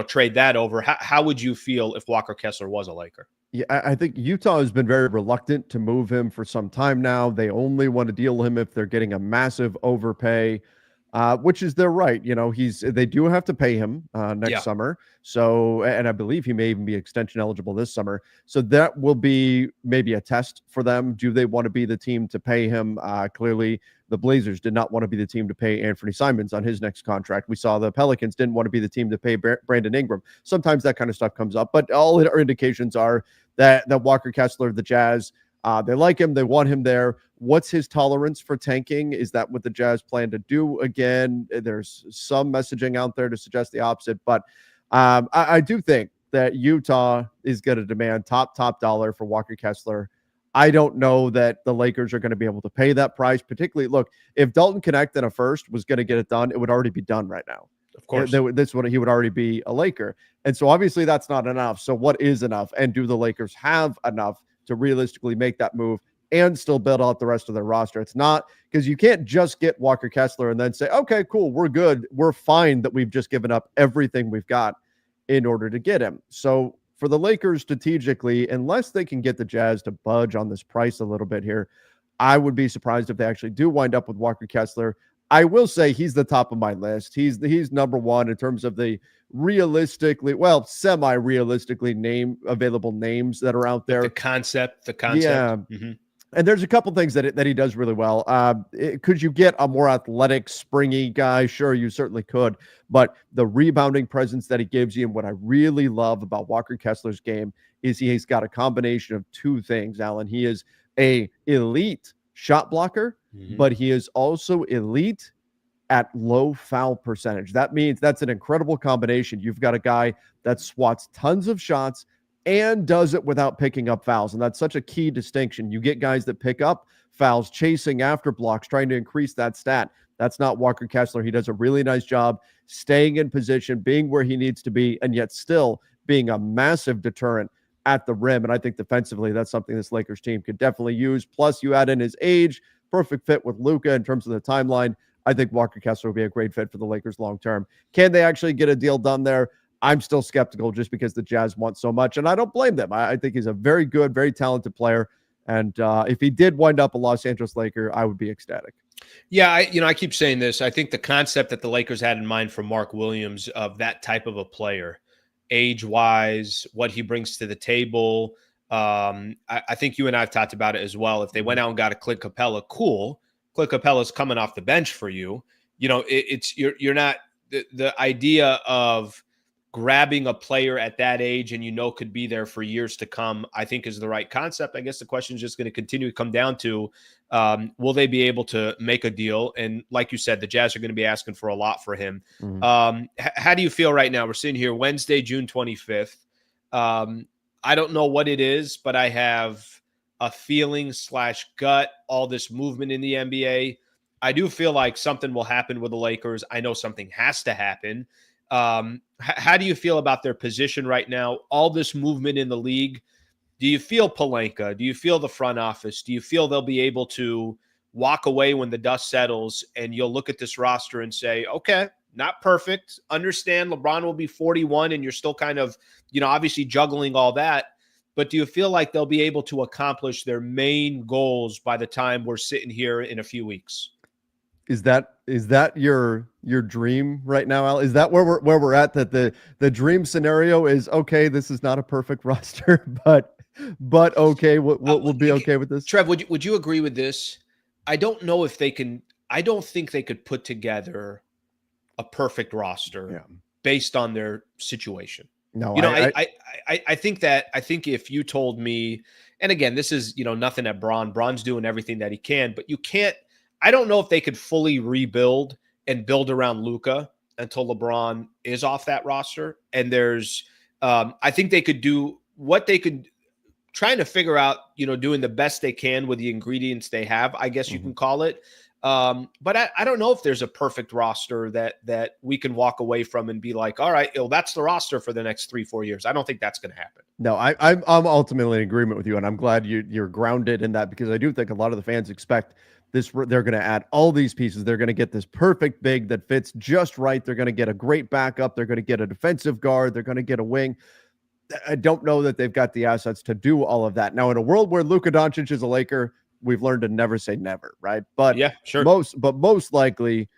trade that over? How would you feel if Walker Kessler was a Laker? Yeah, I think Utah has been very reluctant to move him for some time now. They only want to deal him if they're getting a massive overpay, which is their right. They do have to pay him next Yeah. summer. So, and I believe he may even be extension eligible this summer. So that will be maybe a test for them. Do they want to be the team to pay him? Clearly, the Blazers did not want to be the team to pay Anthony Simons on his next contract. We saw the Pelicans didn't want to be the team to pay Brandon Ingram. Sometimes that kind of stuff comes up, but all our indications are that Walker Kessler, the Jazz, they like him. They want him there. What's his tolerance for tanking? Is that what the Jazz plan to do again? There's some messaging out there to suggest the opposite, but I do think that Utah is going to demand top dollar for Walker Kessler. I don't know that the Lakers are going to be able to pay that price. Particularly, look, if Dalton Knecht in a first was going to get it done, it would already be done right now. Of course. He would already be a Laker. And so obviously that's not enough. So what is enough? And do the Lakers have enough to realistically make that move and still build out the rest of their roster? It's not, because you can't just get Walker Kessler and then say, okay, cool, we're good. We're fine that we've just given up everything we've got in order to get him. So for the Lakers strategically, unless they can get the Jazz to budge on this price a little bit here, I would be surprised if they actually do wind up with Walker Kessler. I will say he's the top of my list. He's number one in terms of the semi-realistically available names that are out there. The concept. Yeah. Mm-hmm. And there's a couple things that he does really well. Could you get a more athletic, springy guy? Sure, you certainly could. But the rebounding presence that he gives you, and what I really love about Walker Kessler's game, is he's got a combination of two things, Alan. He is a elite shot blocker, but he is also elite at low foul percentage. That means that's an incredible combination. You've got a guy that swats tons of shots and does it without picking up fouls. And that's such a key distinction. You get guys that pick up fouls, chasing after blocks, trying to increase that stat. That's not Walker Kessler. He does a really nice job staying in position, being where he needs to be, and yet still being a massive deterrent at the rim. And I think defensively, that's something this Lakers team could definitely use. Plus, you add in his age, perfect fit with Luka in terms of the timeline. I think Walker Kessler will be a great fit for the Lakers long term. Can they actually get a deal done there? I'm still skeptical just because the Jazz want so much, and I don't blame them. I think he's a very good, very talented player, and if he did wind up a Los Angeles Laker, I would be ecstatic. Yeah, I keep saying this. I think the concept that the Lakers had in mind for Mark Williams of that type of a player, age-wise, what he brings to the table, I think you and I have talked about it as well. If they went out and got a Clint Capella, cool. Clint Capella's coming off the bench for you. You're not the idea of grabbing a player at that age and could be there for years to come, I think is the right concept. I guess the question is just going to continue to come down to, will they be able to make a deal? And like you said, the Jazz are going to be asking for a lot for him. How do you feel right now? We're sitting here Wednesday, June 25th. I don't know what it is, but I have a feeling / gut, all this movement in the NBA. I do feel like something will happen with the Lakers. I know something has to happen. How do you feel about their position right now? All this movement in the league. Do you feel Pelinka? Do you feel the front office? Do you feel they'll be able to walk away when the dust settles and you'll look at this roster and say, okay, not perfect. Understand LeBron will be 41 and you're still kind of, obviously juggling all that. But do you feel like they'll be able to accomplish their main goals by the time we're sitting here in a few weeks? Is that your dream right now, Al? Is that where we're at? That the dream scenario is, okay, this is not a perfect roster, but okay, we'll be okay with this. Trev, would you agree with this? I don't know if they can. I don't think they could put together a perfect roster based on their situation. No, I think if you told me, and again, this is nothing at Bron. Bron's doing everything that he can, but you can't. I don't know if they could fully rebuild and build around Luka until LeBron is off that roster. And there's, I think they could do what they could, trying to figure out, doing the best they can with the ingredients they have, I guess you can call it. But I don't know if there's a perfect roster that we can walk away from and be like, all right, that's the roster for the next 3-4 years. I don't think that's going to happen. No, I'm ultimately in agreement with you, and I'm glad you're grounded in that, because I do think a lot of the fans expect this. They're going to add all these pieces. They're going to get this perfect big that fits just right. They're going to get a great backup. They're going to get a defensive guard. They're going to get a wing. I don't know that they've got the assets to do all of that. Now, in a world where Luka Doncic is a Laker, we've learned to never say never, right? But Yeah, sure. most likely,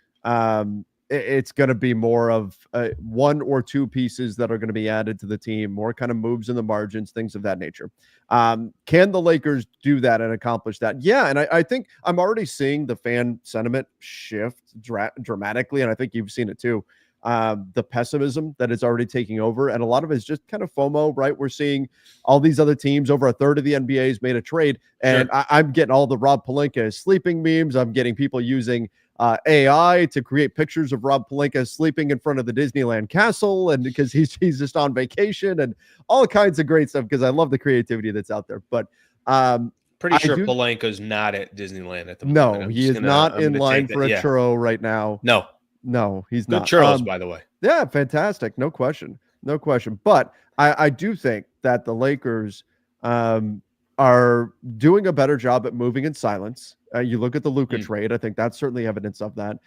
it's going to be more of one or two pieces that are going to be added to the team, more kind of moves in the margins, things of that nature. Can the Lakers do that and accomplish that? Yeah, and I think I'm already seeing the fan sentiment shift dramatically, and I think you've seen it too. The pessimism that is already taking over, and a lot of it is just kind of FOMO, right? We're seeing all these other teams, over a third of the NBA's made a trade, and Sure. I'm getting all the Rob Pelinka sleeping memes. I'm getting people using AI to create pictures of Rob Pelinka sleeping in front of the Disneyland castle, and because he's just on vacation, and all kinds of great stuff, because I love the creativity that's out there. But Pretty sure Pelinka's not at Disneyland at the no, moment. he is not in line for a churro right now. No, he's Good not. churros, by the way. Yeah, fantastic. No question. But I do think that the Lakers are doing a better job at moving in silence. You look at the Luka trade. I think that's certainly evidence of that.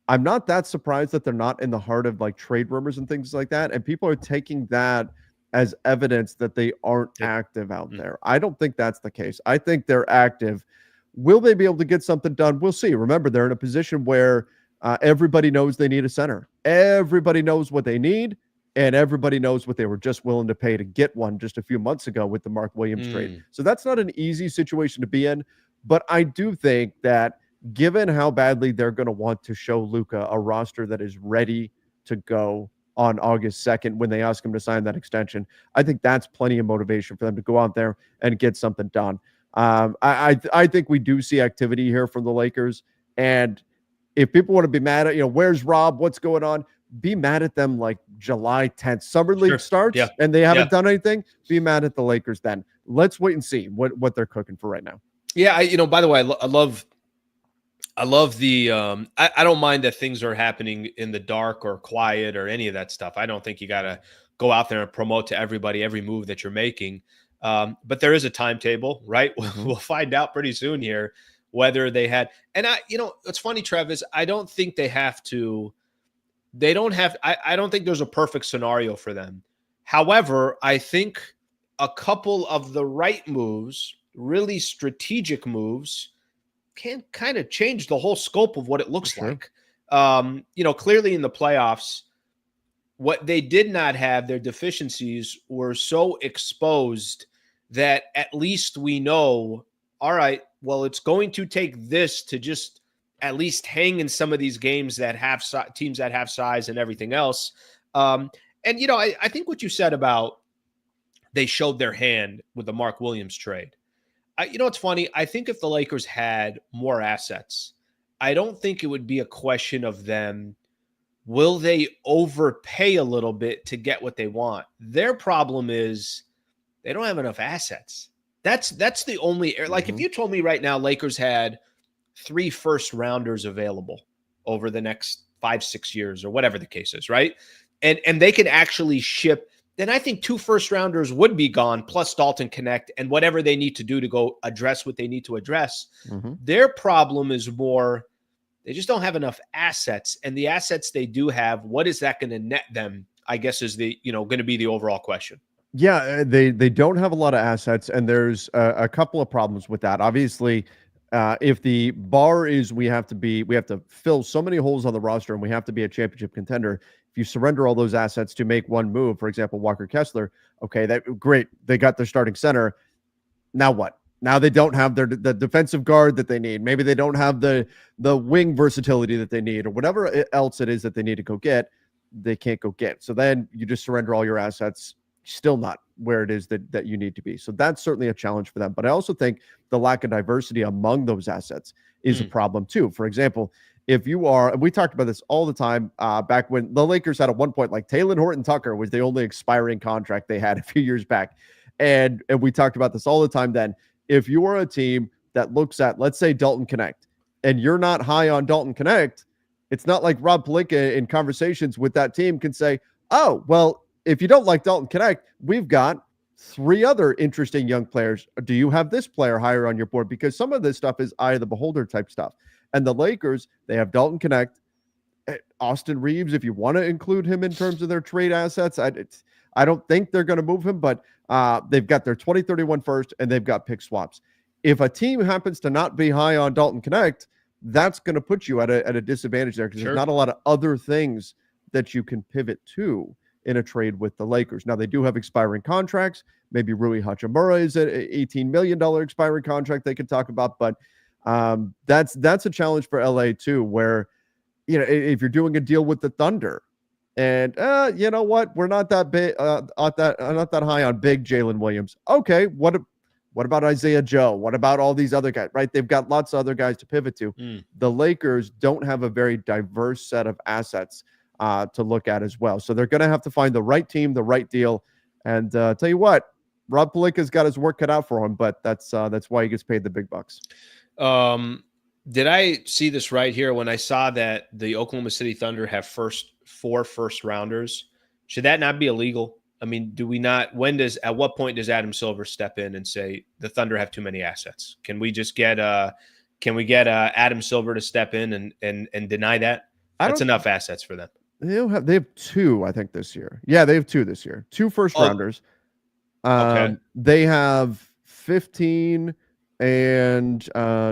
I'm not that surprised that they're not in the heart of like trade rumors and things like that. And people are taking that as evidence that they aren't active out there. I don't think that's the case. I think they're active. Will they be able to get something done? We'll see. Remember, they're in a position where everybody knows they need a center. Everybody knows what they need, and everybody knows what they were just willing to pay to get one just a few months ago with the Mark Williams trade. So that's not an easy situation to be in, but I do think that given how badly they're going to want to show Luka a roster that is ready to go on August 2nd when they ask him to sign that extension, I think that's plenty of motivation for them to go out there and get something done. I think we do see activity here from the Lakers, and if people want to be mad at, where's Rob? What's going on? Be mad at them like July 10th. Summer League starts and they haven't done anything. Be mad at the Lakers then. Let's wait and see what they're cooking for right now. Yeah, by the way, I love the I don't mind that things are happening in the dark or quiet or any of that stuff. I don't think you got to go out there and promote to everybody every move that you're making. But there is a timetable, right? We'll find out pretty soon here whether they had, and what's funny, Trev, is I don't think they have to, I don't think there's a perfect scenario for them. However, I think a couple of the right moves, really strategic moves, can kind of change the whole scope of what it looks like. Clearly in the playoffs, what they did not have, their deficiencies were so exposed that at least we know, all right, well, it's going to take this to just at least hang in some of these games that have teams that have size and everything else. I think what you said about they showed their hand with the Mark Williams trade. It's funny. I think if the Lakers had more assets, I don't think it would be a question of them, will they overpay a little bit to get what they want? Their problem is they don't have enough assets. That's the only like if you told me right now Lakers had 3 first-rounders available over the next 5-6 years or whatever the case is, right? And they can actually ship, then I think 2 first-rounders would be gone, plus Dalton Connect and whatever they need to do to go address what they need to address. Their problem is more, they just don't have enough assets. And the assets they do have, what is that going to net them, I guess, is the going to be the overall question. Yeah, they don't have a lot of assets, and there's a couple of problems with that. Obviously, if the bar is we have to fill so many holes on the roster and we have to be a championship contender, if you surrender all those assets to make one move, for example, Walker Kessler, okay, that great. They got their starting center. Now what? Now they don't have the defensive guard that they need. Maybe they don't have the wing versatility that they need, or whatever else it is that they need to go get. They can't go get. So then you just surrender all your assets. Still not where it is that you need to be. So that's certainly a challenge for them. But I also think the lack of diversity among those assets is a problem too. For example, if you are, and we talked about this all the time back when the Lakers had at one point, like Talen Horton-Tucker was the only expiring contract they had a few years back. And we talked about this all the time then. If you are a team that looks at, let's say, Dalton Connect, and you're not high on Dalton Connect, it's not like Rob Pelinka in conversations with that team can say, oh, well, if you don't like Dalton Connect, we've got 3 other interesting young players. Do you have this player higher on your board? Because some of this stuff is eye of the beholder type stuff. And the Lakers, they have Dalton Connect, Austin Reaves, if you want to include him in terms of their trade assets. I don't think they're going to move him, but they've got their 2031 first and they've got pick swaps. If a team happens to not be high on Dalton Knecht, that's going to put you at a disadvantage there because there's not a lot of other things that you can pivot to in a trade with the Lakers. Now, they do have expiring contracts. Maybe Rui Hachimura is an $18 million expiring contract they could talk about, but that's a challenge for LA too, where, if you're doing a deal with the Thunder and you know what, we're not that big, not that high on big Jaylen Williams. Okay, what about Isaiah Joe? What about all these other guys, right? They've got lots of other guys to pivot to. The Lakers don't have a very diverse set of assets to look at as well. So they're going to have to find the right team, the right deal. And tell you what, Rob Pelinka's got his work cut out for him, but that's why he gets paid the big bucks. Did I see this right here when I saw that the Oklahoma City Thunder have four first rounders? Should that not be illegal? I mean, at what point does Adam Silver step in and say the Thunder have too many assets? Can we just get Adam Silver to step in and deny that? That's enough assets for them. They have two, I think, this year. Yeah, they have two this year. Two first rounders. Okay. They have 15 and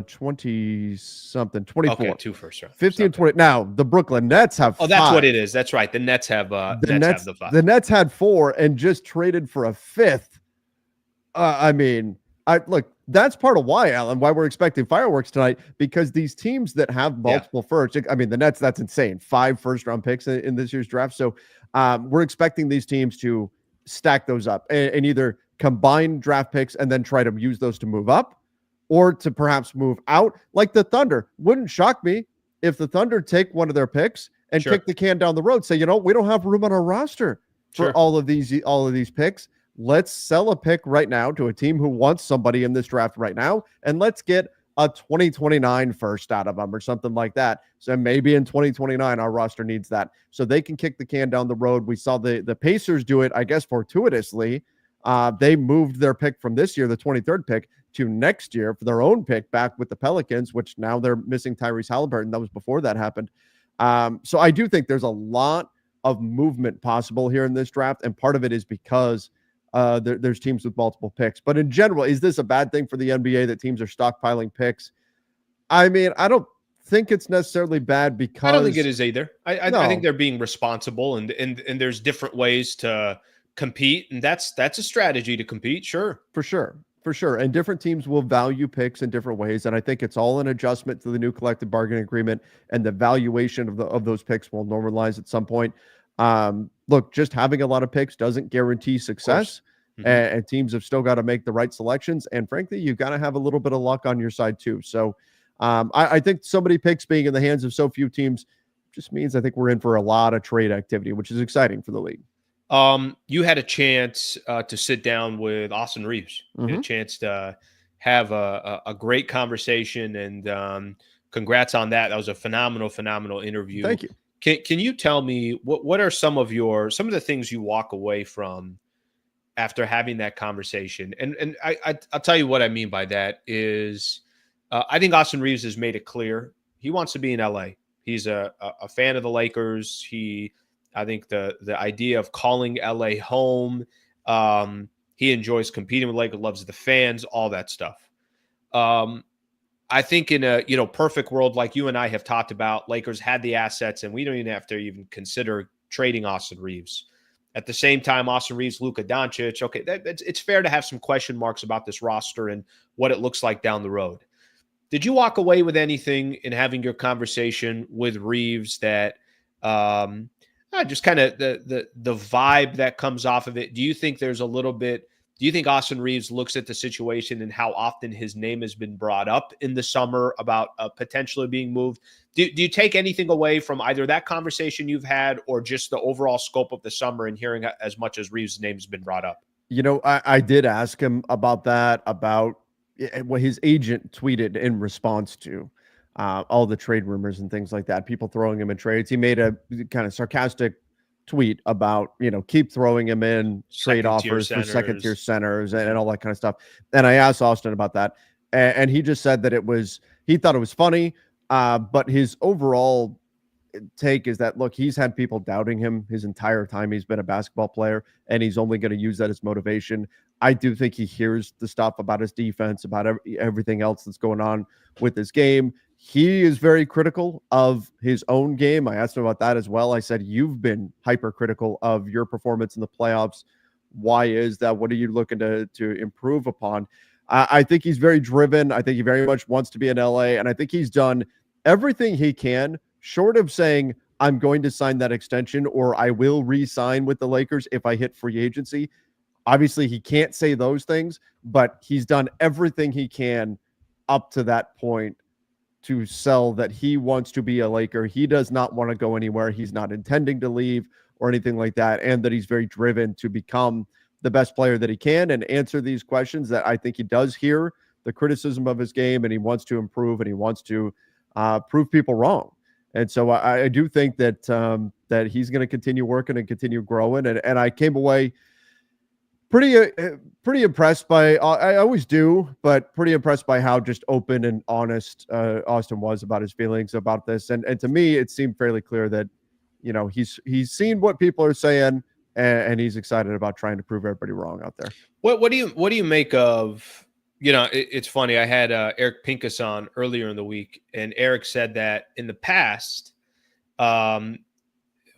20 something, 24. Okay, two first round. 15 and 20. Now, the Brooklyn Nets have five. That's what it is. That's right. The Nets have the Nets have the five. The Nets had 4 and just traded for a fifth. Look, that's part of why, Alan, why we're expecting fireworks tonight, because these teams that have multiple firsts, I mean, the Nets, that's insane. 5 first-round picks in this year's draft. So we're expecting these teams to stack those up and either combine draft picks and then try to use those to move up or to perhaps move out. Like the Thunder. Wouldn't shock me if the Thunder take one of their picks and kick the can down the road. Say, we don't have room on our roster for all of these picks. Let's sell a pick right now to a team who wants somebody in this draft right now, and let's get a 2029 first out of them or something like that. So maybe in 2029, our roster needs that. So they can kick the can down the road. We saw the Pacers do it, I guess, fortuitously. They moved their pick from this year, the 23rd pick, to next year for their own pick back with the Pelicans, which now they're missing Tyrese Halliburton. That was before that happened. So I do think there's a lot of movement possible here in this draft, and part of it is because there's teams with multiple picks. But in general, is this a bad thing for the NBA that teams are stockpiling picks? I mean, I don't think it's necessarily bad because I don't think it is either. I think they're being responsible, and there's different ways to compete, and that's a strategy to compete. Sure, for sure. And different teams will value picks in different ways, and I think it's all an adjustment to the new collective bargaining agreement, and the valuation of those picks will normalize at some point. Look, just having a lot of picks doesn't guarantee success, and teams have still got to make the right selections. And frankly, you've got to have a little bit of luck on your side too. So I think so many picks being in the hands of so few teams just means I think we're in for a lot of trade activity, which is exciting for the league. You had a chance to sit down with Austin Reaves. You had a chance to have a great conversation, and congrats on that. That was a phenomenal interview. Thank you. Can you tell me what are some of the things you walk away from after having that conversation? And I'll tell you what I mean by that is I think Austin Reaves has made it clear he wants to be in LA. He's a fan of the Lakers. I think the idea of calling LA home, he enjoys competing with Lakers, loves the fans, all that stuff. I think in a perfect world like you and I have talked about, Lakers had the assets, and we don't even have to even consider trading Austin Reaves. At the same time, Austin Reaves, Luka Doncic, okay, it's fair to have some question marks about this roster and what it looks like down the road. Did you walk away with anything in having your conversation with Reaves that just kind of the vibe that comes off of it? Do you think there's a little bit? Do you think Austin Reaves looks at the situation and how often his name has been brought up in the summer about potentially being moved? Do you take anything away from either that conversation you've had or just the overall scope of the summer and hearing as much as Reaves' name has been brought up? I did ask him about that, about what his agent tweeted in response to all the trade rumors and things like that, people throwing him in trades. He made a kind of sarcastic tweet about, keep throwing him in trade offers for second-tier centers and all that kind of stuff. And I asked Austin about that, and he just said that he thought it was funny, but his overall take is that, look, he's had people doubting him his entire time he's been a basketball player, and he's only going to use that as motivation. I do think he hears the stuff about his defense, about everything else that's going on with his game. He is very critical of his own game. I asked him about that as well. I said, you've been hypercritical of your performance in the playoffs. Why is that? What are you looking to improve upon? I think he's very driven. I think he very much wants to be in LA, and I think he's done everything he can, short of saying, I'm going to sign that extension or I will re-sign with the Lakers if I hit free agency. Obviously, he can't say those things, but he's done everything he can up to that point to sell that he wants to be a Laker. He does not want to go anywhere. He's not intending to leave or anything like that, and that he's very driven to become the best player that he can and answer these questions. That I think he does hear the criticism of his game, and he wants to improve, and he wants to prove people wrong. And so I do think that that he's going to continue working and continue growing. And I came away pretty impressed by, I always do, but pretty impressed by how just open and honest Austin was about his feelings about this. And to me, it seemed fairly clear that, you know, he's seen what people are saying, and he's excited about trying to prove everybody wrong out there. What do you make of, you know, it's funny. I had Eric Pincus on earlier in the week, and Eric said that in the past,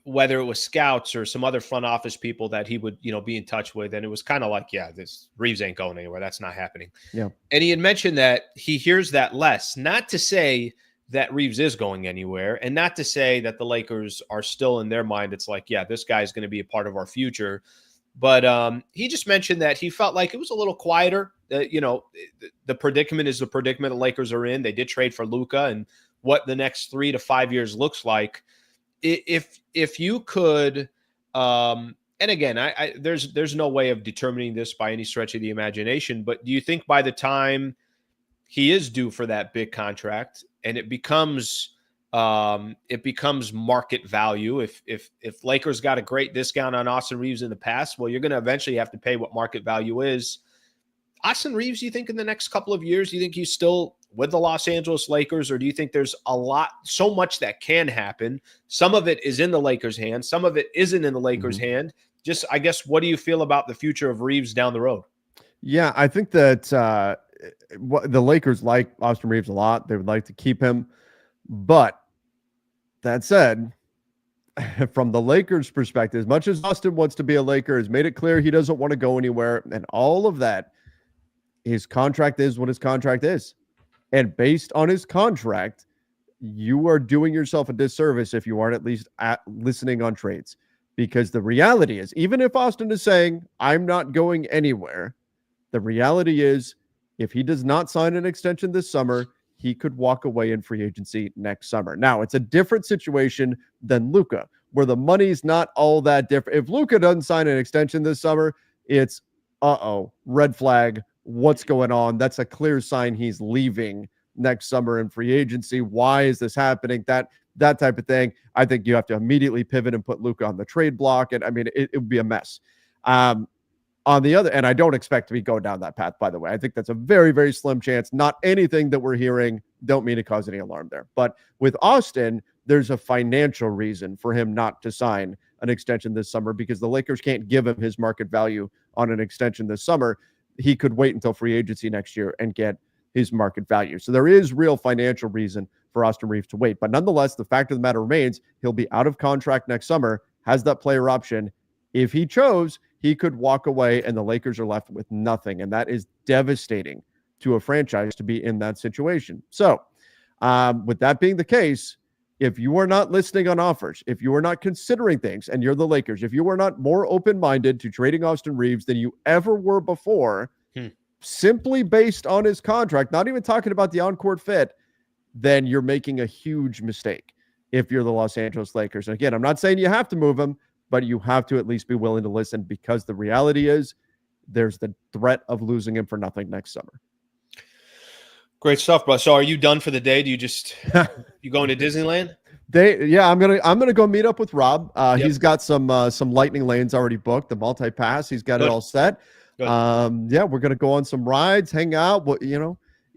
whether it was scouts or some other front office people that he would, you know, be in touch with, and it was kind of like, yeah, this Reaves ain't going anywhere. That's not happening. Yeah. And he had mentioned that he hears that less, not to say that Reaves is going anywhere, and not to say that the Lakers are still in their mind. It's like, yeah, this guy's going to be a part of our future. But he just mentioned that he felt like it was a little quieter. You know, the predicament is the predicament the Lakers are in. They did trade for Luka, and what the next 3 to 5 years looks like. If you could, and again, there's no way of determining this by any stretch of the imagination, but do you think by the time he is due for that big contract and it becomes market value, if Lakers got a great discount on Austin Reaves in the past, well, you're going to eventually have to pay what market value is. Austin Reaves, you think in the next couple of years, do you think he's still with the Los Angeles Lakers, or do you think there's so much that can happen? Some of it is in the Lakers' hand. Some of it isn't in the Lakers' hand. Just, I guess, what do you feel about the future of Reaves down the road? Yeah, I think that the Lakers like Austin Reaves a lot. They would like to keep him. But that said, from the Lakers' perspective, as much as Austin wants to be a Laker, has made it clear he doesn't want to go anywhere, and all of that, his contract is what his contract is. And based on his contract, you are doing yourself a disservice if you aren't at least listening on trades. Because the reality is, even if Austin is saying, I'm not going anywhere, the reality is, if he does not sign an extension this summer, he could walk away in free agency next summer. Now, it's a different situation than Luka, where the money's not all that different. If Luka doesn't sign an extension this summer, it's, red flag. What's going on? That's a clear sign he's leaving next summer in free agency. Why is this happening? That type of thing. I think you have to immediately pivot and put Luka on the trade block. And I mean, it would be a mess. On the other, and I don't expect to be going down that path, by the way. I think that's a very, very slim chance. Not anything that we're hearing, don't mean to cause any alarm there. But with Austin, there's a financial reason for him not to sign an extension this summer, because the Lakers can't give him his market value on an extension this summer. He could wait until free agency next year and get his market value. So there is real financial reason for Austin Reaves to wait. But nonetheless, the fact of the matter remains, he'll be out of contract next summer, has that player option. If he chose, he could walk away and the Lakers are left with nothing. And that is devastating to a franchise to be in that situation. So with that being the case, if you are not listening on offers, if you are not considering things, and you're the Lakers, if you are not more open-minded to trading Austin Reaves than you ever were before, simply based on his contract, not even talking about the on-court fit, then you're making a huge mistake if you're the Los Angeles Lakers. And again, I'm not saying you have to move him, but you have to at least be willing to listen, because the reality is there's the threat of losing him for nothing next summer. Great stuff, bro. So are you done for the day? Do you just you going to Disneyland? I'm gonna go meet up with Rob. He's got some lightning lanes already booked, the multi-pass. He's got it all set. We're gonna go on some rides, hang out.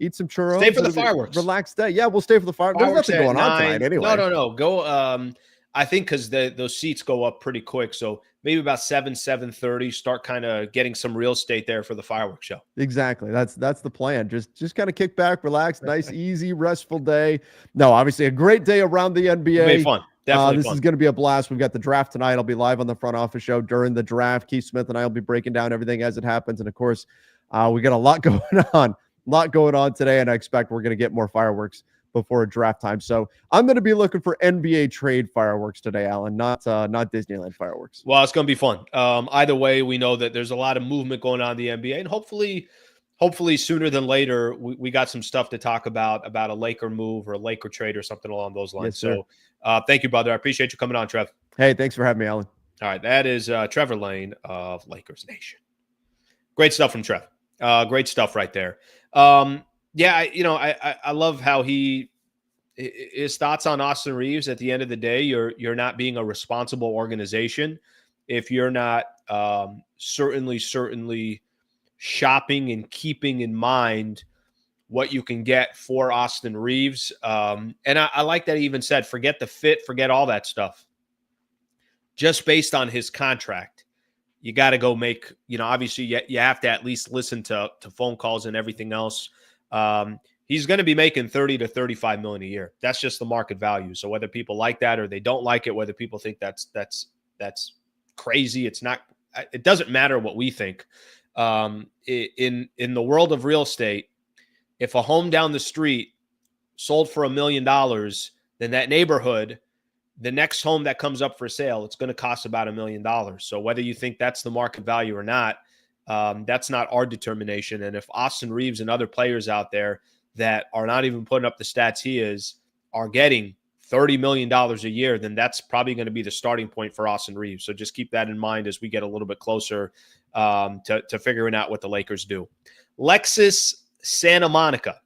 eat some churros. Stay for the It'll be a fireworks. relaxed day. Yeah, we'll stay for the fireworks. There's Fireworks nothing at going on 9. tonight anyway. No. Go. I think because those seats go up pretty quick, so maybe about 7:30. Start kind of getting some real estate there for the fireworks show. Exactly. That's the plan. Just kind of kick back, relax, nice, easy, restful day. No, obviously a great day around the NBA. It'll be fun. Definitely this fun. is going to be a blast. We've got the draft tonight. I'll be live on the front office show during the draft. Keith Smith and I will be breaking down everything as it happens. And of course, we got a lot going on today, and I expect we're going to get more fireworks before draft time. So I'm going to be looking for NBA trade fireworks today, Alan, not Disneyland fireworks. Well, it's going to be fun. Either way, we know that there's a lot of movement going on in the NBA, and hopefully sooner than later, we got some stuff to talk about a Laker move or a Laker trade or something along those lines. Yes, so thank you, brother. I appreciate you coming on, Trev. Hey, thanks for having me, Alan. All right. That is Trevor Lane of Lakers Nation. Great stuff from Trev. Great stuff right there. I love how his thoughts on Austin Reaves. At the end of the day, you're not being a responsible organization if you're not certainly shopping and keeping in mind what you can get for Austin Reaves. And I like that he even said, forget the fit, forget all that stuff. Just based on his contract, you got to go make, obviously you have to at least listen to phone calls and everything else. He's going to be making 30 to 35 million a year. That's just the market value. So whether people like that or they don't like it, whether people think that's crazy, it doesn't matter what we think. In the world of real estate, if a home down the street sold for $1 million, then that neighborhood, the next home that comes up for sale, it's going to cost about $1 million. So whether you think that's the market value or not, that's not our determination. And if Austin Reaves and other players out there that are not even putting up the stats he is are getting $30 million a year, then that's probably going to be the starting point for Austin Reaves. So just keep that in mind as we get a little bit closer to figuring out what the Lakers do. Lexus Santa Monica.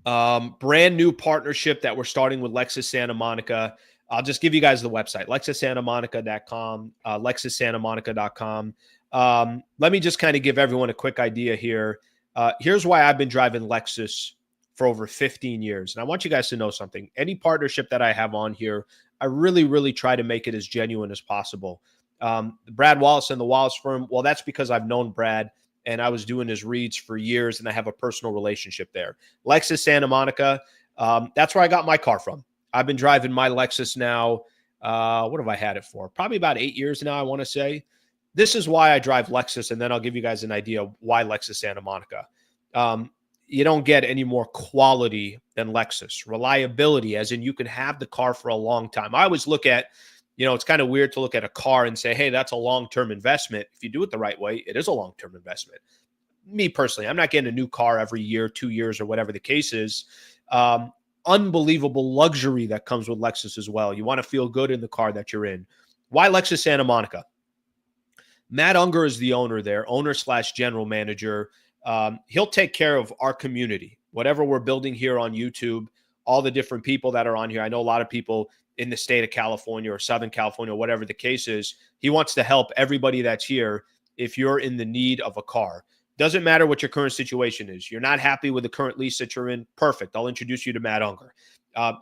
Brand new partnership that we're starting with Lexus Santa Monica. I'll just give you guys the website, LexusSantaMonica.com, LexusSantaMonica.com. Let me just kind of give everyone a quick idea here. Here's why I've been driving Lexus for over 15 years. And I want you guys to know something. Any partnership that I have on here, I really, really try to make it as genuine as possible. Brad Wallace and the Wallace firm, well, that's because I've known Brad and I was doing his reads for years and I have a personal relationship there. Lexus Santa Monica, that's where I got my car from. I've been driving my Lexus now. What have I had it for? Probably about 8 years now, I want to say. This is why I drive Lexus, and then I'll give you guys an idea of why Lexus Santa Monica. You don't get any more quality than Lexus. Reliability, as in you can have the car for a long time. I always look at, it's kind of weird to look at a car and say, hey, that's a long-term investment. If you do it the right way, it is a long-term investment. Me personally, I'm not getting a new car every year, 2 years, or whatever the case is. Unbelievable luxury that comes with Lexus as well. You want to feel good in the car that you're in. Why Lexus Santa Monica? Matt Unger is the owner there, owner/general manager. He'll take care of our community, whatever we're building here on YouTube, all the different people that are on here. I know a lot of people in the state of California or Southern California, whatever the case is. He wants to help everybody that's here if you're in the need of a car. Doesn't matter what your current situation is. You're not happy with the current lease that you're in. Perfect. I'll introduce you to Matt Unger.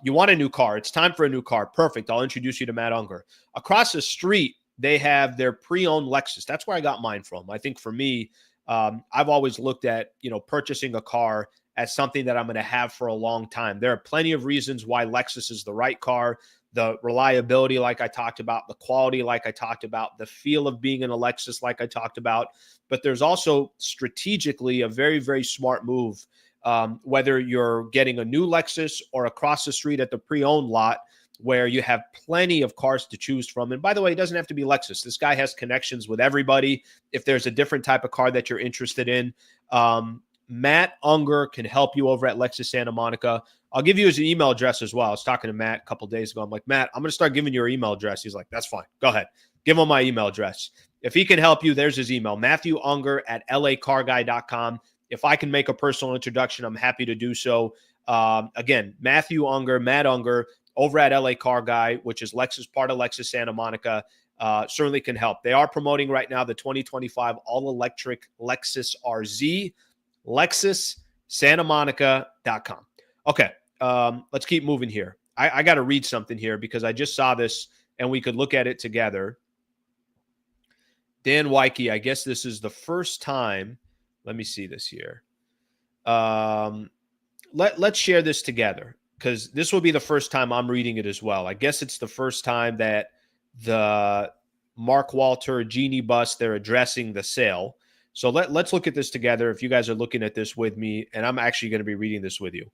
You want a new car. It's time for a new car. Perfect. I'll introduce you to Matt Unger. Across the street, they have their pre-owned Lexus. That's where I got mine from. I think for me, I've always looked at, purchasing a car as something that I'm going to have for a long time. There are plenty of reasons why Lexus is the right car. The reliability, like I talked about, the quality, like I talked about, the feel of being in a Lexus, like I talked about. But there's also strategically a very, very smart move, whether you're getting a new Lexus or across the street at the pre-owned lot, where you have plenty of cars to choose from. And by the way, it doesn't have to be Lexus. This guy has connections with everybody. If there's a different type of car that you're interested in, Matt Unger can help you over at Lexus Santa Monica. I'll give you his email address as well. I was talking to Matt a couple of days ago. I'm like, Matt, I'm going to start giving you your email address. He's like, that's fine. Go ahead. Give him my email address. If he can help you, there's his email, Matthew Unger at lacarguy.com. If I can make a personal introduction, I'm happy to do so. Again, Matthew Unger, Matt Unger, over at LA Car Guy, which is Lexus, part of Lexus Santa Monica, certainly can help. They are promoting right now the 2025 all-electric Lexus RZ. Lexus SantaMonica.com. Okay, let's keep moving here. I got to read something here because I just saw this and we could look at it together. Dan Wyke, I guess this is the first time. Let me see this here. Let's share this together because this will be the first time I'm reading it as well. I guess it's the first time that the Mark Walter Jeanie bus, they're addressing the sale. So let's look at this together. If you guys are looking at this with me, and I'm actually going to be reading this with you.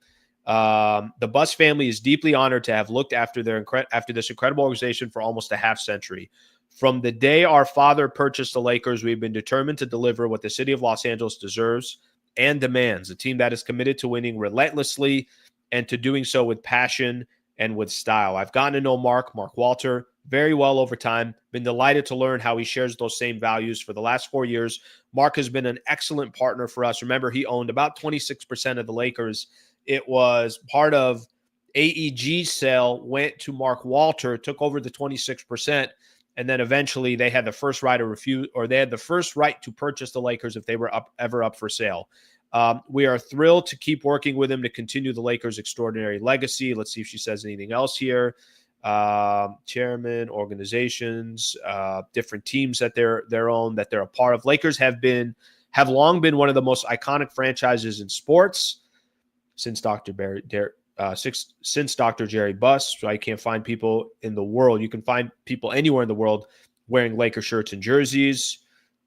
The Buss family is deeply honored to have looked after this incredible organization for almost a half century. From the day our father purchased the Lakers, we've been determined to deliver what the city of Los Angeles deserves and demands, a team that is committed to winning relentlessly and to doing so with passion and with style. I've gotten to know Mark Walter, very well over time. Been delighted to learn how he shares those same values. For the last 4 years, Mark has been an excellent partner for us. Remember, he owned about 26% of the Lakers. It was part of AEG's sale, went to Mark Walter, took over the 26%. And then eventually they had the first right to purchase the Lakers if they were ever up for sale. We are thrilled to keep working with him to continue the Lakers' extraordinary legacy. Let's see if she says anything else here. Chairman, organizations, different teams that they're a part of. Lakers have long been one of the most iconic franchises in sports since Dr. Jerry Buss. So I can't find people in the world. You can find people anywhere in the world wearing Lakers shirts and jerseys.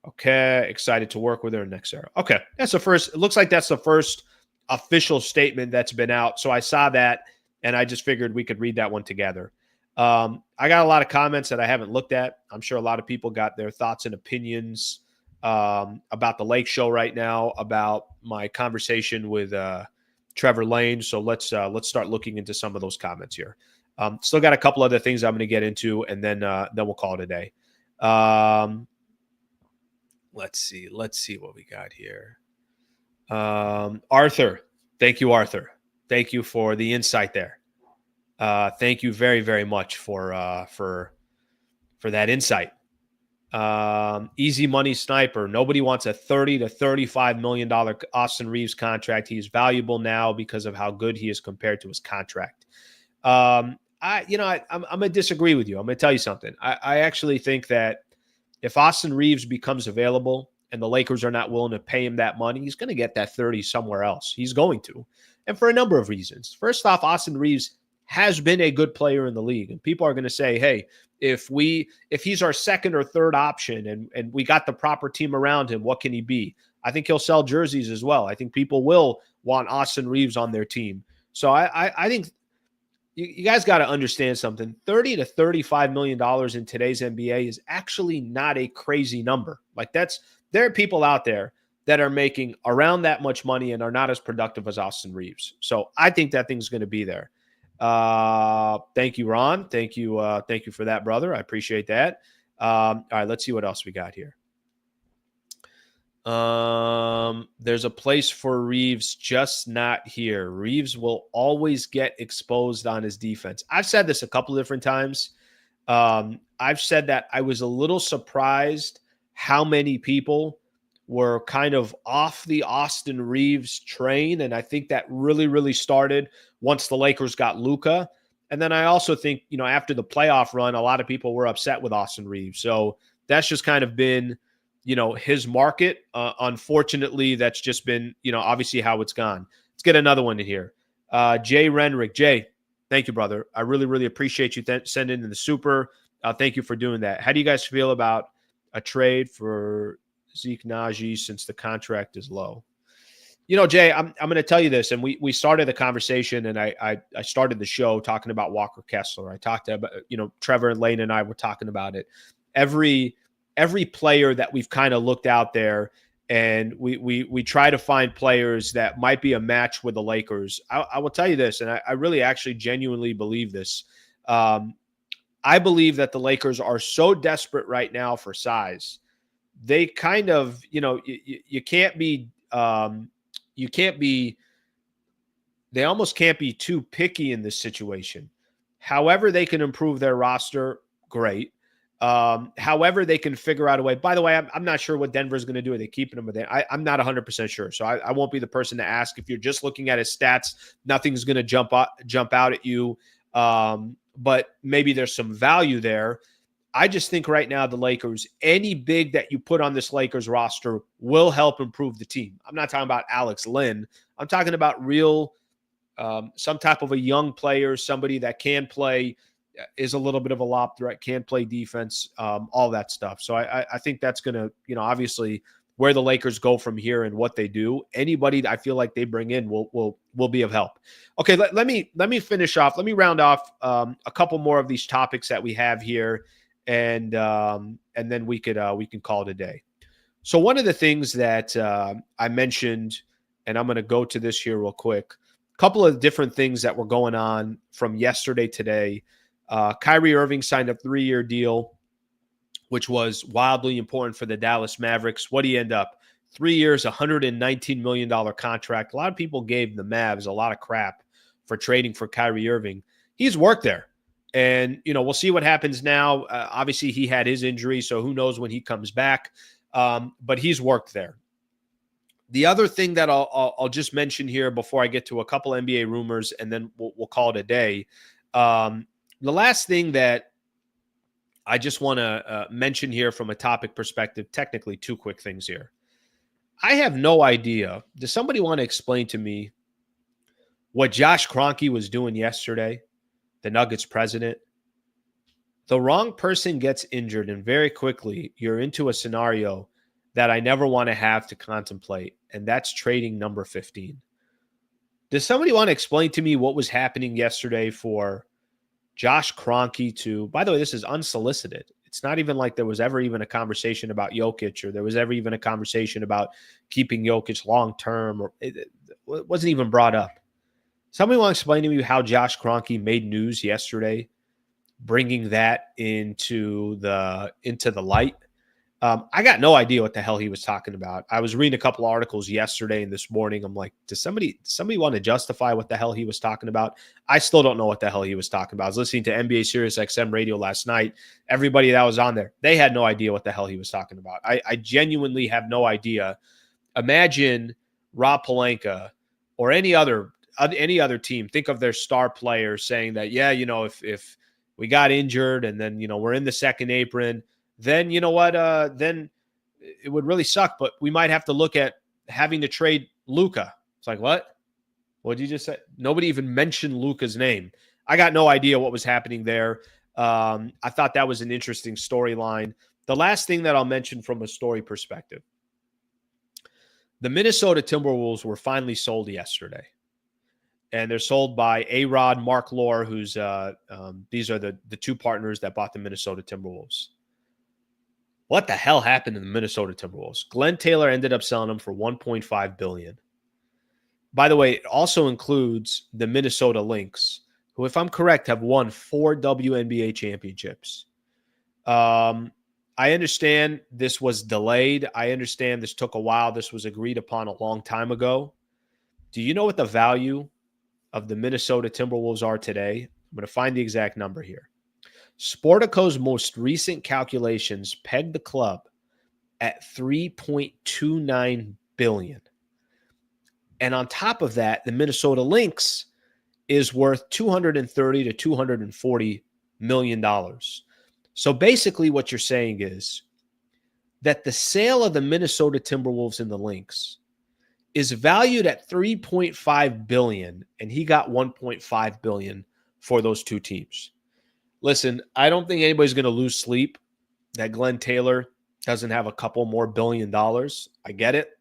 Okay, excited to work with her next era. Okay, that's the first. It looks like that's the first official statement that's been out. So I saw that, and I just figured we could read that one together. I got a lot of comments that I haven't looked at. I'm sure a lot of people got their thoughts and opinions about the Lake Show right now, about my conversation with Trevor Lane. So let's start looking into some of those comments here. Still got a couple other things I'm going to get into, and then we'll call it a day. Let's see what we got here. Arthur, thank you, Arthur. Thank you for the insight there. Thank you very, very much for that insight. Easy money sniper. Nobody wants a $30 to $35 million Austin Reaves contract. He's valuable now because of how good he is compared to his contract. I'm going to disagree with you. I'm going to tell you something. I actually think that if Austin Reaves becomes available and the Lakers are not willing to pay him that money, he's going to get that 30 somewhere else. He's going to. And for a number of reasons. First off, Austin Reaves has been a good player in the league. And people are going to say, hey, if he's our second or third option and we got the proper team around him, what can he be? I think he'll sell jerseys as well. I think people will want Austin Reaves on their team. So I think you guys got to understand something. $30 to $35 million in today's NBA is actually not a crazy number. Like there are people out there that are making around that much money and are not as productive as Austin Reaves. So I think that thing's going to be there. Thank you, Ron. Thank you for that, brother. I appreciate that. All right, let's see what else we got here. There's a place for Reaves, just not here. Reaves will always get exposed on his defense. I've said this a couple of different times. I've said that I was a little surprised how many people were kind of off the Austin Reaves train. And I think that really, really started once the Lakers got Luka. And then I also think, after the playoff run, a lot of people were upset with Austin Reaves. So that's just kind of been, his market. Unfortunately, that's just been, obviously how it's gone. Let's get another one in here. Jay Renrick. Jay, thank you, brother. I really, really appreciate you sending in the super. Thank you for doing that. How do you guys feel about a trade for Zeke Naji since the contract is low? Jay, I'm going to tell you this, and we started the conversation, and I started the show talking about Walker Kessler. I talked about, Trevor and Lane and I were talking about it. Every player that we've kind of looked out there, and we try to find players that might be a match with the Lakers. I will tell you this, and I really actually genuinely believe this. I believe that the Lakers are so desperate right now for size. They kind of, you can't be, they almost can't be too picky in this situation. However they can improve their roster, great. However, they can figure out a way. By the way, I'm not sure what Denver's going to do. Are they keeping him? I'm not 100% sure. So I won't be the person to ask. If you're just looking at his stats, nothing's going to jump out at you. But maybe there's some value there. I just think right now the Lakers, any big that you put on this Lakers roster will help improve the team. I'm not talking about Alex Lynn. I'm talking about real, some type of a young player, somebody that can play, is a little bit of a lob threat, can play defense, all that stuff. So I think that's going to, obviously where the Lakers go from here and what they do, anybody I feel like they bring in will be of help. Okay, let me finish off. Let me round off a couple more of these topics that we have here, and then we can call it a day. So one of the things that I mentioned, and I'm going to go to this here real quick, a couple of different things that were going on from yesterday today. Kyrie Irving signed a 3-year deal, which was wildly important for the Dallas Mavericks. What did he end up? 3 years, $119 million contract. A lot of people gave the Mavs a lot of crap for trading for Kyrie Irving. He's worked there. And, we'll see what happens now. Obviously, he had his injury, so who knows when he comes back. But he's worked there. The other thing that I'll just mention here before I get to a couple NBA rumors, and then we'll call it a day. The last thing that I just want to mention here from a topic perspective, technically 2 quick things here. I have no idea. Does somebody want to explain to me what Josh Kroenke was doing yesterday, the Nuggets president? The wrong person gets injured, and very quickly you're into a scenario that I never want to have to contemplate, and that's trading number 15. Does somebody want to explain to me what was happening yesterday for Josh Kroenke to, by the way, this is unsolicited. It's not even like there was ever even a conversation about Jokic, or there was ever even a conversation about keeping Jokic long-term, or it wasn't even brought up. Somebody want to explain to me how Josh Kroenke made news yesterday, bringing that into the light? I got no idea what the hell he was talking about. I was reading a couple articles yesterday and this morning. I'm like, does somebody want to justify what the hell he was talking about? I still don't know what the hell he was talking about. I was listening to NBA Sirius XM radio last night. Everybody that was on there, they had no idea what the hell he was talking about. I genuinely have no idea. Imagine Rob Pelinka or any other team. Think of their star player saying that, yeah, if we got injured and then, we're in the second apron, then you know what? Then it would really suck. But we might have to look at having to trade Luka. It's like, what? What did you just say? Nobody even mentioned Luka's name. I got no idea what was happening there. I thought that was an interesting storyline. The last thing that I'll mention from a story perspective, the Minnesota Timberwolves were finally sold yesterday. And they're sold by A-Rod, Mark Lore, who's these are the 2 partners that bought the Minnesota Timberwolves. What the hell happened to the Minnesota Timberwolves? Glenn Taylor ended up selling them for $1.5 billion. By the way, it also includes the Minnesota Lynx, who, if I'm correct, have won 4 WNBA championships. I understand this was delayed. I understand this took a while. This was agreed upon a long time ago. Do you know what the value of the Minnesota Timberwolves are today? I'm going to find the exact number here. Sportico's most recent calculations pegged the club at $3.29 billion. And on top of that, the Minnesota Lynx is worth $230 to $240 million. So basically what you're saying is that the sale of the Minnesota Timberwolves and the Lynx is valued at $3.5 billion, and he got $1.5 billion for those 2 teams. Listen, I don't think anybody's going to lose sleep that Glenn Taylor doesn't have a couple more $1 billion. I get it.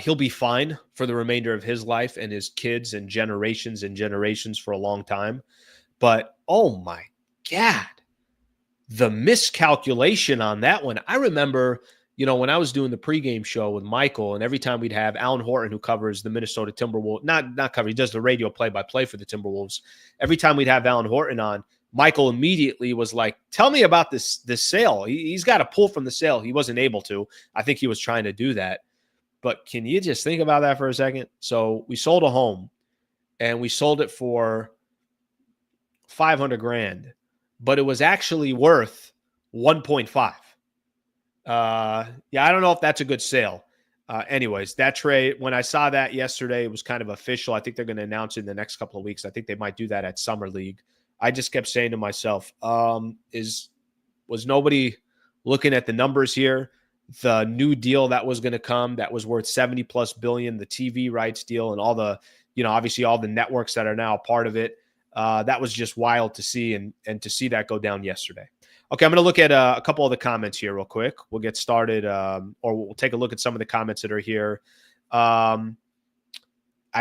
He'll be fine for the remainder of his life and his kids and generations for a long time. But, oh my God, the miscalculation on that one. I remember, when I was doing the pregame show with Michael, and every time we'd have Alan Horton, who covers the Minnesota Timberwolves, not cover, he does the radio play-by-play for the Timberwolves. Every time we'd have Alan Horton on, Michael immediately was like, tell me about this sale. He's got to pull from the sale. He wasn't able to. I think he was trying to do that. But can you just think about that for a second? So we sold a home, and we sold it for $500,000. but it was actually worth 1.5. Yeah, I don't know if that's a good sale. Anyways, that trade, when I saw that yesterday, it was kind of official. I think they're going to announce it in the next couple of weeks. I think they might do that at Summer League. I just kept saying to myself, was nobody looking at the numbers here? The new deal that was going to come that was worth 70 plus billion, the TV rights deal, and all the, obviously all the networks that are now a part of it. That was just wild to see, and to see that go down yesterday. Okay, I'm going to look at a couple of the comments here real quick. We'll get started, or we'll take a look at some of the comments that are here. I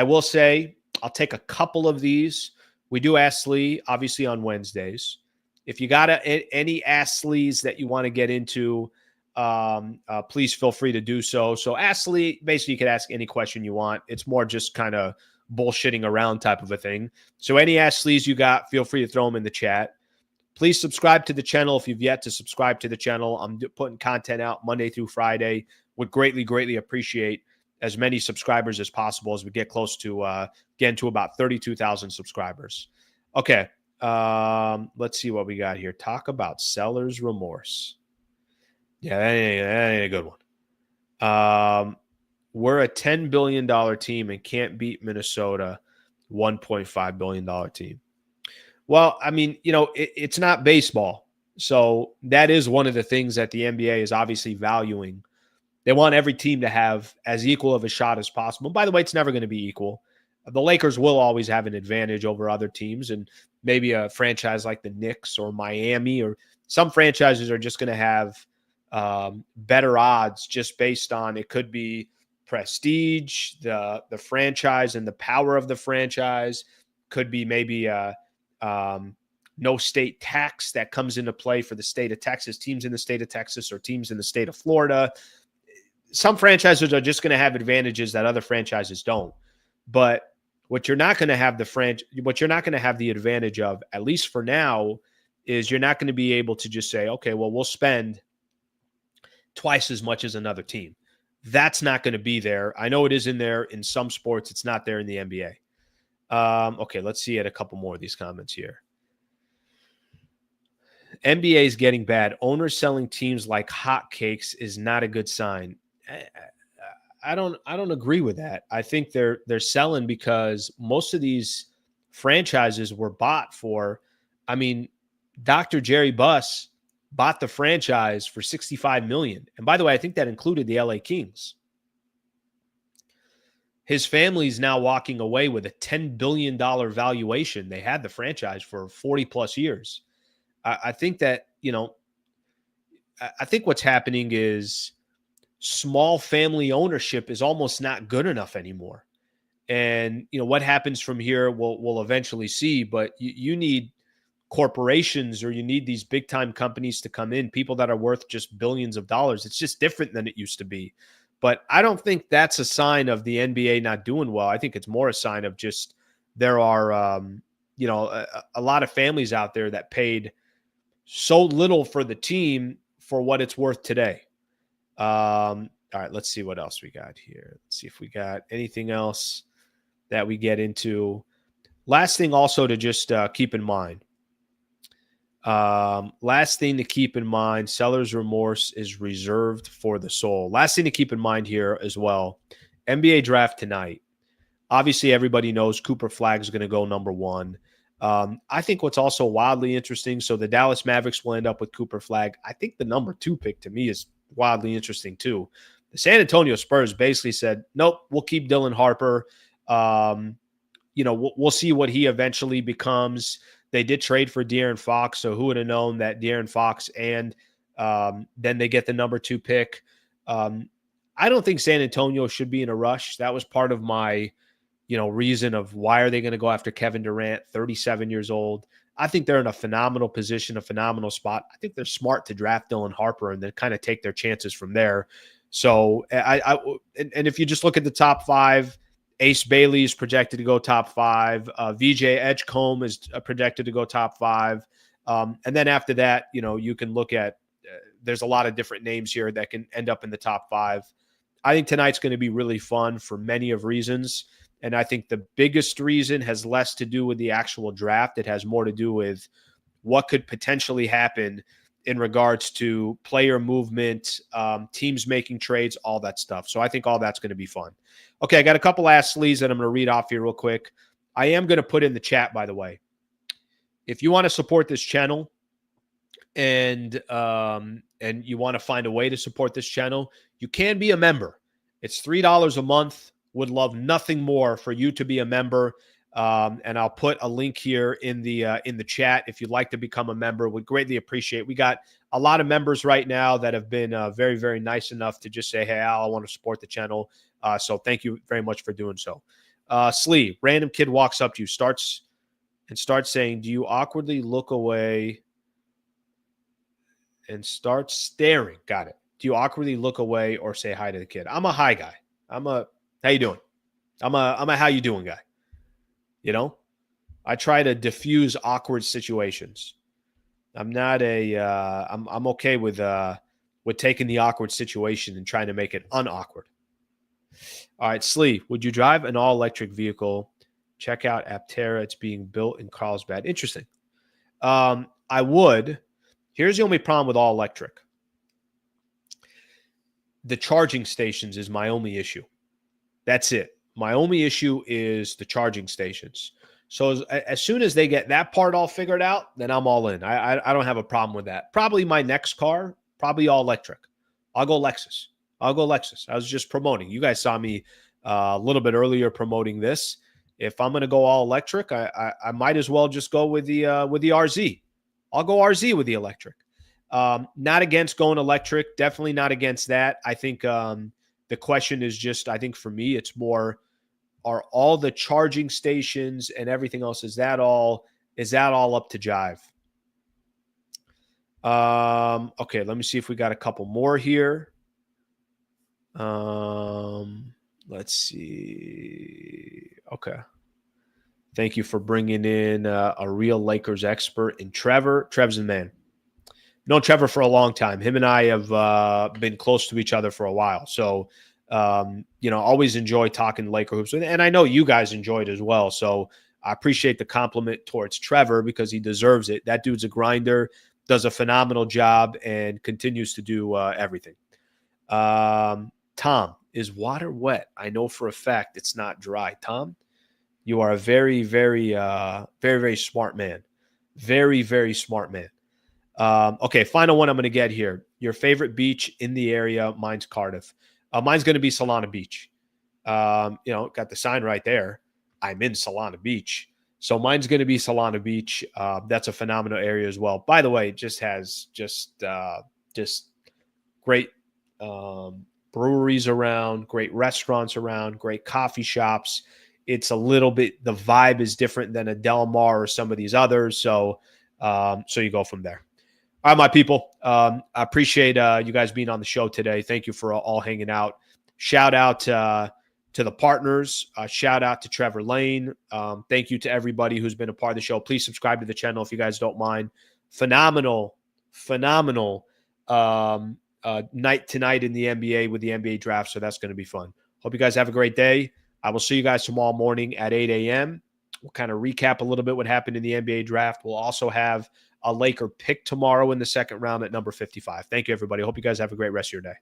will say I'll take a couple of these. We do Ask Lee, obviously, on Wednesdays. If you got any Ask Lees that you want to get into, please feel free to do so. So Ask Lee, basically, you can ask any question you want. It's more just kind of bullshitting around type of a thing. So any Ask Lees you got, feel free to throw them in the chat. Please subscribe to the channel if you've yet to subscribe to the channel. I'm putting content out Monday through Friday. Would greatly, greatly appreciate as many subscribers as possible as we get close to getting to about 32,000 subscribers. Okay, let's see what we got here. Talk about seller's remorse. Yeah, that ain't a good one. We're a $10 billion team and can't beat Minnesota, $1.5 billion team. Well, I mean, it's not baseball. So that is one of the things that the NBA is obviously valuing. They want every team to have as equal of a shot as possible. By the way, it's never going to be equal. The Lakers will always have an advantage over other teams, and maybe a franchise like the Knicks or Miami or some franchises are just going to have better odds just based on, it could be prestige, the franchise and the power of the franchise. Could be maybe no state tax that comes into play for the state of Texas, teams in the state of Texas or teams in the state of Florida. Some franchises are just going to have advantages that other franchises don't. But what you're not going to have the advantage of, at least for now, is you're not going to be able to just say, okay, well, we'll spend twice as much as another team. That's not going to be there. I know it is in there in some sports. It's not there in the NBA. Okay, let's see a couple more of these comments here. NBA is getting bad. Owners selling teams like hotcakes is not a good sign. I don't agree with that. I think they're selling because most of these franchises were bought for. I mean, Dr. Jerry Buss bought the franchise for $65 million. And by the way, I think that included the LA Kings. His family's now walking away with a $10 billion valuation. They had the franchise for 40 plus years. I think that, I think what's happening is small family ownership is almost not good enough anymore. And, what happens from here, we'll eventually see, but you need corporations, or you need these big time companies to come in, people that are worth just billions of dollars. It's just different than it used to be. But I don't think that's a sign of the NBA not doing well. I think it's more a sign of just there are, a lot of families out there that paid so little for the team for what it's worth today. All right, let's see what else we got here. Let's see if we got anything else that we get into. Last thing also to just keep in mind. Last thing to keep in mind, seller's remorse is reserved for the soul. Last thing to keep in mind here as well, NBA draft tonight. Obviously, everybody knows Cooper Flagg is going to go number one. I think what's also wildly interesting, so the Dallas Mavericks will end up with Cooper Flagg. I think the number 2 pick to me is wildly interesting too. The San Antonio Spurs basically said, nope, we'll keep Dylan Harper. We'll see what he eventually becomes. They did trade for De'Aaron Fox, so who would have known that De'Aaron Fox and then they get the number 2 pick. I don't think San Antonio should be in a rush. That was part of my reason of why are they going to go after Kevin Durant, 37 years old. I think they're in a phenomenal position, a phenomenal spot. I think they're smart to draft Dylan Harper and then kind of take their chances from there. So and if you just look at the top 5, Ace Bailey is projected to go top 5. VJ Edgecombe is projected to go top 5. And then after that, you can look at, there's a lot of different names here that can end up in the top 5. I think tonight's going to be really fun for many of reasons. And I think the biggest reason has less to do with the actual draft. It has more to do with what could potentially happen in regards to player movement, teams making trades, all that stuff. So I think all that's going to be fun. Okay, I got a couple Ask Slees that I'm going to read off here real quick. I am going to put in the chat, by the way. If you want to support this channel and you want to find a way to support this channel, you can be a member. It's $3 a month. Would love nothing more for you to be a member. And I'll put a link here in the chat if you'd like to become a member. Would greatly appreciate. We got a lot of members right now that have been very, very nice enough to just say, hey, Al, I want to support the channel. So thank you very much for doing so. Slee, random kid walks up to you, starts saying, do you awkwardly look away and start staring? Got it. Do you awkwardly look away or say hi to the kid? I'm a hi guy. How you doing? I'm a how you doing guy. You know, I try to diffuse awkward situations. I'm not I'm okay with taking the awkward situation and trying to make it unawkward. All right, Slee, would you drive an all-electric vehicle? Check out Aptera. It's being built in Carlsbad. Interesting. I would. Here's the only problem with all electric. The charging stations is my only issue. That's it. My only issue is the charging stations. So as soon as they get that part all figured out, then I'm all in. I don't have a problem with that. Probably my next car, probably all electric. I'll go Lexus. I was just promoting. You guys saw me a little bit earlier promoting this. If I'm going to go all electric, I might as well just go with the RZ. I'll go RZ with the electric. Not against going electric. Definitely not against that. I think the question is just, I think for me, it's more, are all the charging stations and everything else, is that all up to jive? Okay, let me see if we got a couple more here. Let's see. Okay. Thank you for bringing in a real Lakers expert in Trevor. Trevor's the man. Known Trevor for a long time. Him and I have been close to each other for a while. So, always enjoy talking Laker hoops. And I know you guys enjoyed as well. So I appreciate the compliment towards Trevor because he deserves it. That dude's a grinder, does a phenomenal job, and continues to do everything. Tom, is water wet? I know for a fact it's not dry. Tom, you are a very, very, very, very smart man. Very, very smart man. Okay, final one I'm going to get here. Your favorite beach in the area? Mine's Cardiff. Mine's going to be Solana Beach. Got the sign right there. I'm in Solana Beach. So mine's going to be Solana Beach. That's a phenomenal area as well. By the way, it just has just great breweries around, great restaurants around, great coffee shops. It's a little bit, the vibe is different than a Del Mar or some of these others. So you go from there. All right, my people. I appreciate you guys being on the show today. Thank you for all hanging out. Shout out to the partners. Shout out to Trevor Lane. Thank you to everybody who's been a part of the show. Please subscribe to the channel if you guys don't mind. Phenomenal night tonight in the NBA with the NBA draft. So that's going to be fun. Hope you guys have a great day. I will see you guys tomorrow morning at 8 a.m. We'll kind of recap a little bit what happened in the NBA draft. We'll also have a Laker pick tomorrow in the second round at number 55. Thank you, everybody. Hope you guys have a great rest of your day.